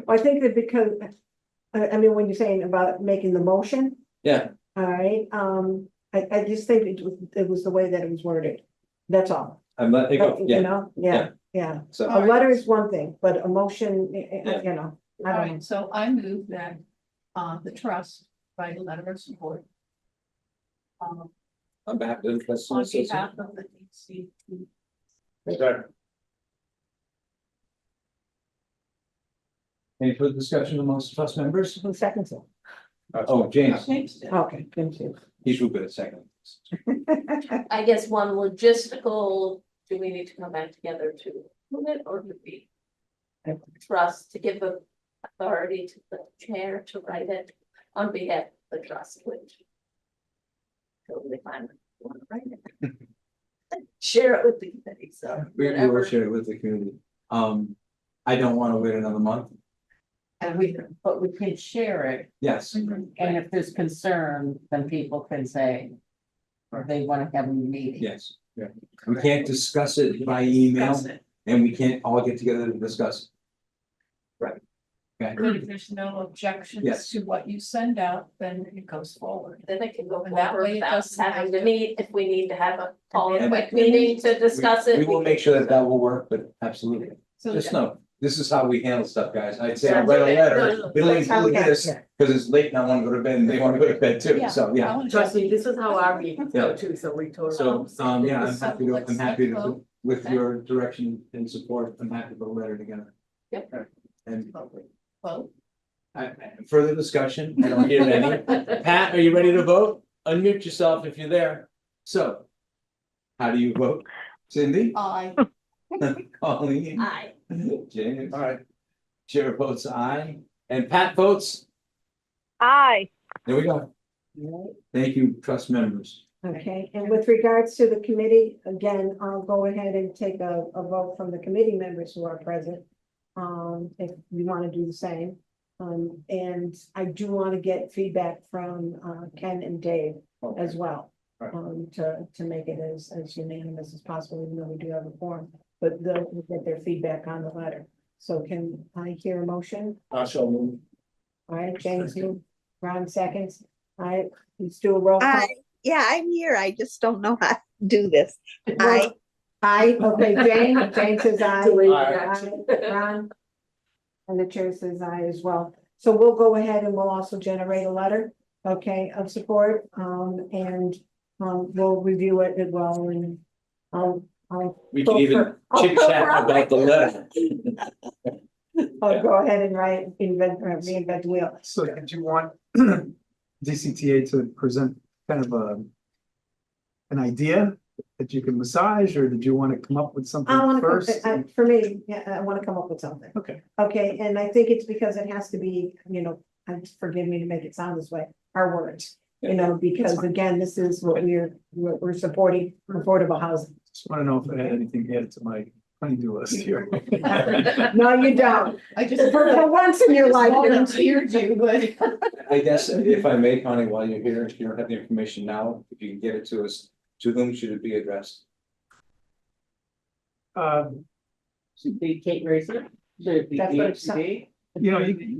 [SPEAKER 4] I think that because, I mean, when you're saying about making the motion,
[SPEAKER 11] Yeah,
[SPEAKER 4] all right, I just think it was the way that it was worded. That's all.
[SPEAKER 11] I'm not,
[SPEAKER 4] You
[SPEAKER 11] yeah,
[SPEAKER 4] know, yeah.
[SPEAKER 11] so,
[SPEAKER 4] A letter is one thing, but a motion, you know, I
[SPEAKER 10] All
[SPEAKER 4] don't know.
[SPEAKER 10] right, so I move that, the trust write a letter of support.
[SPEAKER 11] on behalf of the Crest
[SPEAKER 10] On
[SPEAKER 11] Association.
[SPEAKER 10] behalf of the DC.
[SPEAKER 1] Any further discussion amongst trust members?
[SPEAKER 4] Who seconds it?
[SPEAKER 1] Oh, James,
[SPEAKER 4] Okay, thank you.
[SPEAKER 1] he's real good at second.
[SPEAKER 14] I guess one logistical, do we need to come back together to move it, or do we trust to give the authority to the chair to write it on behalf of the trust, which totally fine. Want to write it. Share it with the committee, so
[SPEAKER 1] We will
[SPEAKER 14] whatever.
[SPEAKER 1] share it with the community. I don't want to wait another month.
[SPEAKER 6] And but we can share it,
[SPEAKER 1] Yes,
[SPEAKER 6] and if there's concern, then people can say. Or they wanna have a meeting.
[SPEAKER 1] yes, yeah. We can't discuss it by email and we can't all get together to discuss. it. Right.
[SPEAKER 10] But
[SPEAKER 1] Okay,
[SPEAKER 10] if there's no objections
[SPEAKER 1] Yes.
[SPEAKER 10] to what you send out, then it goes forward.
[SPEAKER 14] Then it can go
[SPEAKER 10] And that
[SPEAKER 14] forward
[SPEAKER 10] way it
[SPEAKER 14] without
[SPEAKER 10] doesn't
[SPEAKER 14] having
[SPEAKER 10] have
[SPEAKER 14] to meet, if we need to have a call a
[SPEAKER 1] And-
[SPEAKER 14] quick meeting to discuss it.
[SPEAKER 1] we will make sure that that will work, but absolutely.
[SPEAKER 10] So
[SPEAKER 1] Just know, this is how we handle stuff, guys. I'd say
[SPEAKER 14] Yeah,
[SPEAKER 1] I'll write a
[SPEAKER 14] okay.
[SPEAKER 1] letter,
[SPEAKER 14] No,
[SPEAKER 1] it'll
[SPEAKER 4] That's how we
[SPEAKER 1] include
[SPEAKER 4] have-
[SPEAKER 1] this,
[SPEAKER 4] yeah.
[SPEAKER 1] because it's late and I want to go to bed and they want to go to bed too, so, yeah.
[SPEAKER 9] Trust me, this is how our meetings
[SPEAKER 1] Yeah.
[SPEAKER 9] go too, so we totally.
[SPEAKER 1] So, yeah, I'm happy to, I'm happy to,
[SPEAKER 10] vote.
[SPEAKER 1] with your direction and support, I'm happy to put a letter together.
[SPEAKER 14] Yep.
[SPEAKER 1] And
[SPEAKER 10] Vote.
[SPEAKER 1] further discussion, I don't hear any. Pat, are you ready to vote? Unmute yourself if you're there. So, how do you vote? Cindy?
[SPEAKER 10] Aye.
[SPEAKER 1] Colleen?
[SPEAKER 14] Aye.
[SPEAKER 1] James? All right. Chair votes aye, and Pat votes,
[SPEAKER 2] Aye.
[SPEAKER 1] there we go. Thank you, trust members.
[SPEAKER 4] Okay, and with regards to the committee, again, I'll go ahead and take a vote from the committee members who are present. If you want to do the same. And I do want to get feedback from, Ken and Dave as well.
[SPEAKER 1] Right.
[SPEAKER 4] To make it as unanimous as possible, even though we do have a form, but we'll get their feedback on the letter. So can I hear a motion?
[SPEAKER 13] I shall move.
[SPEAKER 4] All right, James, you, Ron seconds. All right, let's do a roll call.
[SPEAKER 15] Yeah, I'm here. I just don't know how to do this.
[SPEAKER 4] Well, Aye, okay, Jane says aye.
[SPEAKER 9] Delayed
[SPEAKER 4] Aye, Ron. And the chair says aye as well. So we'll go ahead and we'll also generate a letter, okay, of support, and we'll review it as well and I'll.
[SPEAKER 1] We can even chit chat about the letter.
[SPEAKER 4] I'll go ahead and reinvent the wheel.
[SPEAKER 8] So did you want DCTA to present kind of an idea that you can massage, or did you want to come up with something
[SPEAKER 4] I wanna,
[SPEAKER 8] first?
[SPEAKER 4] for me, yeah, I wanna come up with something.
[SPEAKER 8] Okay.
[SPEAKER 4] Okay, and I think it's because it has to be, and forgive me to make it sound this way, our words. Because again, this is what we're supporting, affordable housing.
[SPEAKER 8] Just want to know if I had anything added to my honey-do list here.
[SPEAKER 4] No, you don't.
[SPEAKER 10] I just.
[SPEAKER 4] For once in your life.
[SPEAKER 10] Volunteered you, but.
[SPEAKER 11] I guess if I may, Connie, while you're here, if you don't have the information now, if you can get it to us, to whom should it be addressed?
[SPEAKER 6] Should be Kate Racer, should it be
[SPEAKER 4] That's what it's-
[SPEAKER 6] DHCD?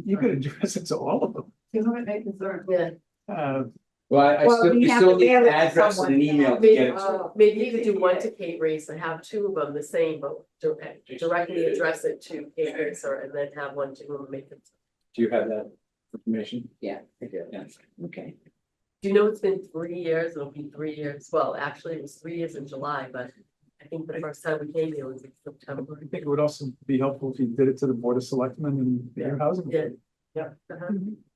[SPEAKER 8] You could address it to all of them.
[SPEAKER 9] Yeah,
[SPEAKER 1] Well, I
[SPEAKER 4] Well,
[SPEAKER 1] still,
[SPEAKER 4] you
[SPEAKER 1] we
[SPEAKER 4] have
[SPEAKER 1] still
[SPEAKER 4] to
[SPEAKER 1] need
[SPEAKER 4] mail
[SPEAKER 1] an
[SPEAKER 4] it to
[SPEAKER 1] address and
[SPEAKER 4] someone.
[SPEAKER 1] an email to
[SPEAKER 9] maybe,
[SPEAKER 1] get it to.
[SPEAKER 9] maybe you could do one to Kate Race and have two of them the same, but directly address it to Kate Racer and then have one to whom make it.
[SPEAKER 11] Do you have that information?
[SPEAKER 9] Yeah.
[SPEAKER 11] Yeah.
[SPEAKER 4] Okay.
[SPEAKER 9] Do you know it's been 3 years? It'll be 3 years. Well, actually, it was 3 years in July, but I think the first time we came here was in September.
[SPEAKER 8] I think it would also be helpful if you did it to the Board of Selectmen and their housing.
[SPEAKER 9] Yeah. Yeah.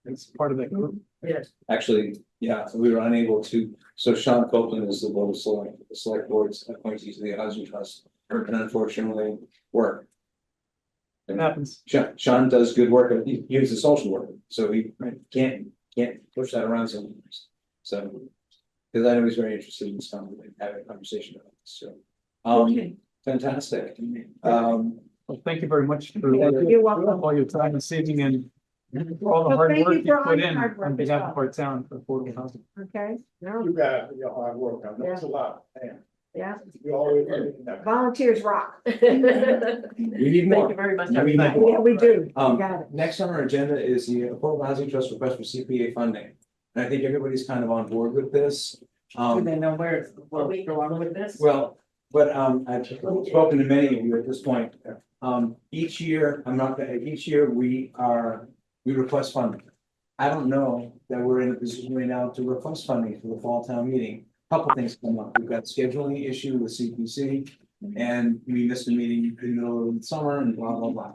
[SPEAKER 8] It's part of that group.
[SPEAKER 9] Yes.
[SPEAKER 11] Actually, yeah, we were unable to, so Sean Copeland is the board of select board's appointee to the housing trust, and unfortunately, work.
[SPEAKER 8] It happens.
[SPEAKER 11] Sean does good work, and he was a social worker, so he can't push that around sometimes. So, because I know he's very interested in this having a conversation about this, so.
[SPEAKER 4] Okay.
[SPEAKER 11] Fantastic.
[SPEAKER 8] Well, thank you very much for
[SPEAKER 4] You're welcome.
[SPEAKER 8] all your time this evening and for all the
[SPEAKER 4] Well,
[SPEAKER 8] hard
[SPEAKER 4] thank
[SPEAKER 8] work
[SPEAKER 4] you
[SPEAKER 8] you
[SPEAKER 4] for all
[SPEAKER 8] put
[SPEAKER 4] your
[SPEAKER 8] in
[SPEAKER 4] hard work
[SPEAKER 8] on
[SPEAKER 4] as
[SPEAKER 8] behalf
[SPEAKER 4] well.
[SPEAKER 8] of our town for affordable housing.
[SPEAKER 4] Okay, no,
[SPEAKER 13] You got your hard work, I know it's a lot, man.
[SPEAKER 4] yeah,
[SPEAKER 13] You always. doing that.
[SPEAKER 4] volunteers rock.
[SPEAKER 11] We need
[SPEAKER 9] Thank
[SPEAKER 11] more.
[SPEAKER 9] you very much.
[SPEAKER 11] We need
[SPEAKER 9] everybody.
[SPEAKER 11] more.
[SPEAKER 4] Yeah, we do. We got it.
[SPEAKER 11] Next on our agenda is the Affordable Housing Trust request for CPA funding. And I think everybody's kind of on board with this.
[SPEAKER 6] Do they know where we're going with this?
[SPEAKER 11] Well, but I've spoken to many of you at this point. Each year, each year we request funding. I don't know that we're in a position right now to request funding for the fall town meeting. Couple things come up. We've got scheduling issue with CPC. And we missed a meeting in the middle of the summer and blah, blah, blah.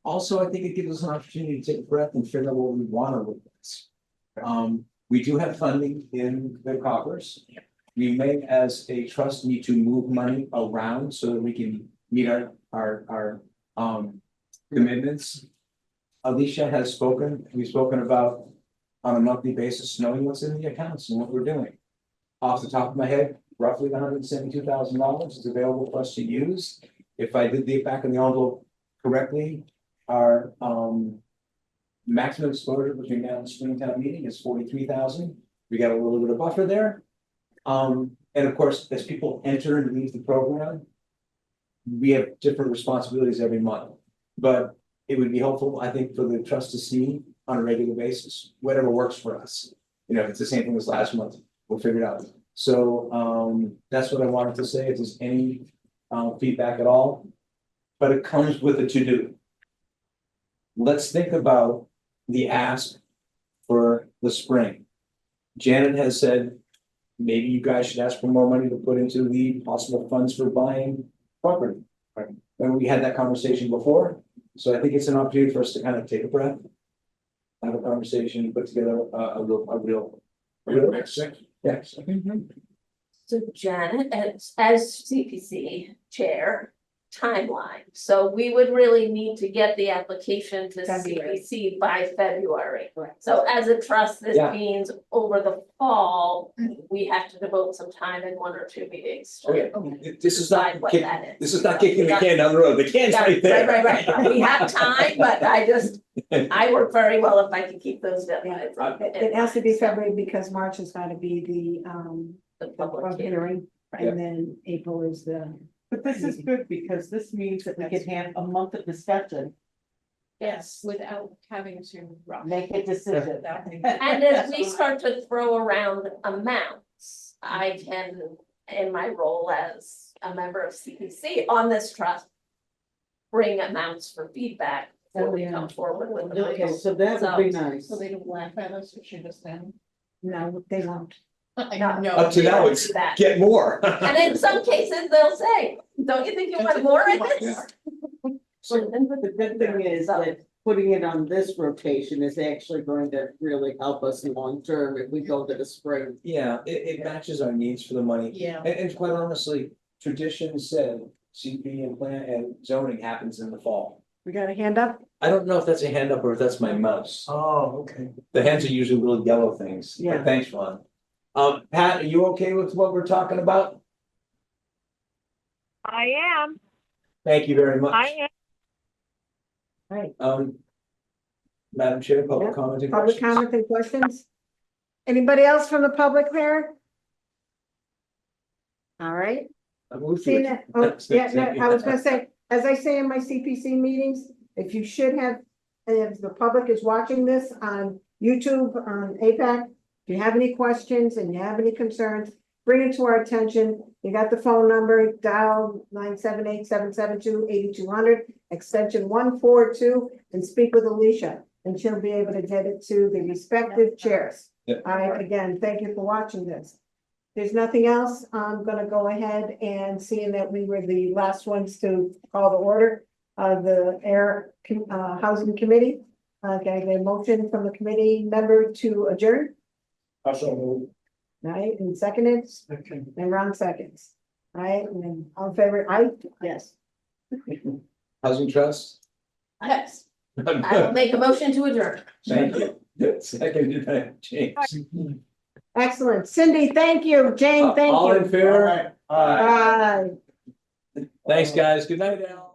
[SPEAKER 1] Also, I think it gives us an opportunity to take a breath and figure out what we want to look at. We do have funding in the coffers. We may, as a trust, need to move money around so that we can meet our commitments. Alicia has spoken, we've spoken about on a monthly basis, knowing what's in the accounts and what we're doing. Off the top of my head, roughly $172,000 is available for us to use. If I did the back of the envelope correctly, our maximum exposure between now and Springtown meeting is 43,000. We got a little bit of buffer there. And of course, as people enter and leave the program, we have different responsibilities every month. But it would be helpful, I think, for the trust to see on a regular basis, whatever works for us. You know, if it's the same thing as last month, we'll figure it out. So that's what I wanted to say. If there's any feedback at all, but it comes with a to-do. Let's think about the ask for the spring. Janet has said, maybe you guys should ask for more money to put into the possible funds for buying property. Right. And we had that conversation before, so I think it's an opportunity for us to kind of take a breath, have a conversation, put together a real. Yes.
[SPEAKER 14] So Janet, as CPC chair, timeline. So we would really need to get the application to
[SPEAKER 4] February.
[SPEAKER 14] CPC by February.
[SPEAKER 4] Correct.
[SPEAKER 14] So as a trust, this
[SPEAKER 1] Yeah.
[SPEAKER 14] means over the fall, we have to devote some time in 1 or 2 meetings.
[SPEAKER 1] Oh, yeah. This is not,
[SPEAKER 14] Decide what that is.
[SPEAKER 1] this is not kicking the can down the road. The can's
[SPEAKER 14] Yeah,
[SPEAKER 1] right there.
[SPEAKER 14] Right. We have time, but I work very well if I can keep those deadlines.
[SPEAKER 4] It has to be February because March has got to be
[SPEAKER 14] The
[SPEAKER 4] the
[SPEAKER 14] public
[SPEAKER 4] hearing,
[SPEAKER 1] Yeah.
[SPEAKER 4] and then April is the.
[SPEAKER 6] But this is good because this means that we can have a month of discussion,
[SPEAKER 10] Yes, without having to rush.
[SPEAKER 6] make a decision.
[SPEAKER 14] And as we start to throw around amounts, I can, in my role as a member of CPC on this trust, bring amounts for feedback before we come forward with the
[SPEAKER 6] Okay,
[SPEAKER 14] final.
[SPEAKER 6] so that would be nice.
[SPEAKER 10] So they don't laugh at us or shoot us down.
[SPEAKER 4] No, they won't.
[SPEAKER 10] I
[SPEAKER 14] No.
[SPEAKER 10] know.
[SPEAKER 1] Up to now,
[SPEAKER 14] don't
[SPEAKER 1] it's
[SPEAKER 14] do that.
[SPEAKER 1] get more.
[SPEAKER 14] And in some cases, they'll say, don't you think you want more in this?
[SPEAKER 6] So the good thing is that putting it on this rotation is actually going to really help us long term if we go to the spring.
[SPEAKER 1] Yeah, it matches our needs for the money.
[SPEAKER 10] Yeah.
[SPEAKER 1] And quite honestly, tradition said CP and plan and zoning happens in the fall.
[SPEAKER 4] We got a hand up?
[SPEAKER 1] I don't know if that's a hand up or if that's my mouse.
[SPEAKER 11] Oh, okay.
[SPEAKER 1] The hands are usually little yellow things. But
[SPEAKER 4] Yeah.
[SPEAKER 1] thanks, Ron. Pat, are you okay with what we're talking about?
[SPEAKER 2] I am,
[SPEAKER 1] Thank you very much.
[SPEAKER 2] I am.
[SPEAKER 4] Right,
[SPEAKER 1] Madam Chair, public
[SPEAKER 4] Yeah.
[SPEAKER 1] comment and
[SPEAKER 4] public
[SPEAKER 1] questions?
[SPEAKER 4] comment and questions? Anybody else from the public there? All right.
[SPEAKER 1] I move to
[SPEAKER 4] Seeing
[SPEAKER 1] it.
[SPEAKER 4] that, I was gonna say, as I say in my CPC meetings, if you should have, if the public is watching this on YouTube, on APAC, if you have any questions and you have any concerns, bring it to our attention. You got the phone number, dial 978-772-8200, extension 142, and speak with Alicia, and she'll be able to get it to the respective chairs.
[SPEAKER 1] Yep.
[SPEAKER 4] Again, thank you for watching this. There's nothing else. I'm gonna go ahead and seeing that we were the last ones to call the order of the Ayer Housing Committee. Okay, the motion from the committee member to adjourn,
[SPEAKER 13] Also move.
[SPEAKER 4] right, and seconded, and Ron seconds. Right, and then all in favor, aye? Yes.
[SPEAKER 1] Housing Trust?
[SPEAKER 14] Yes, I will make a motion to adjourn.
[SPEAKER 1] Thank you. Second, James.
[SPEAKER 4] Excellent. Cindy, thank you. Jane, thank
[SPEAKER 1] All in
[SPEAKER 4] you.
[SPEAKER 1] favor?
[SPEAKER 4] Bye.
[SPEAKER 1] Thanks, guys. Good night, Al.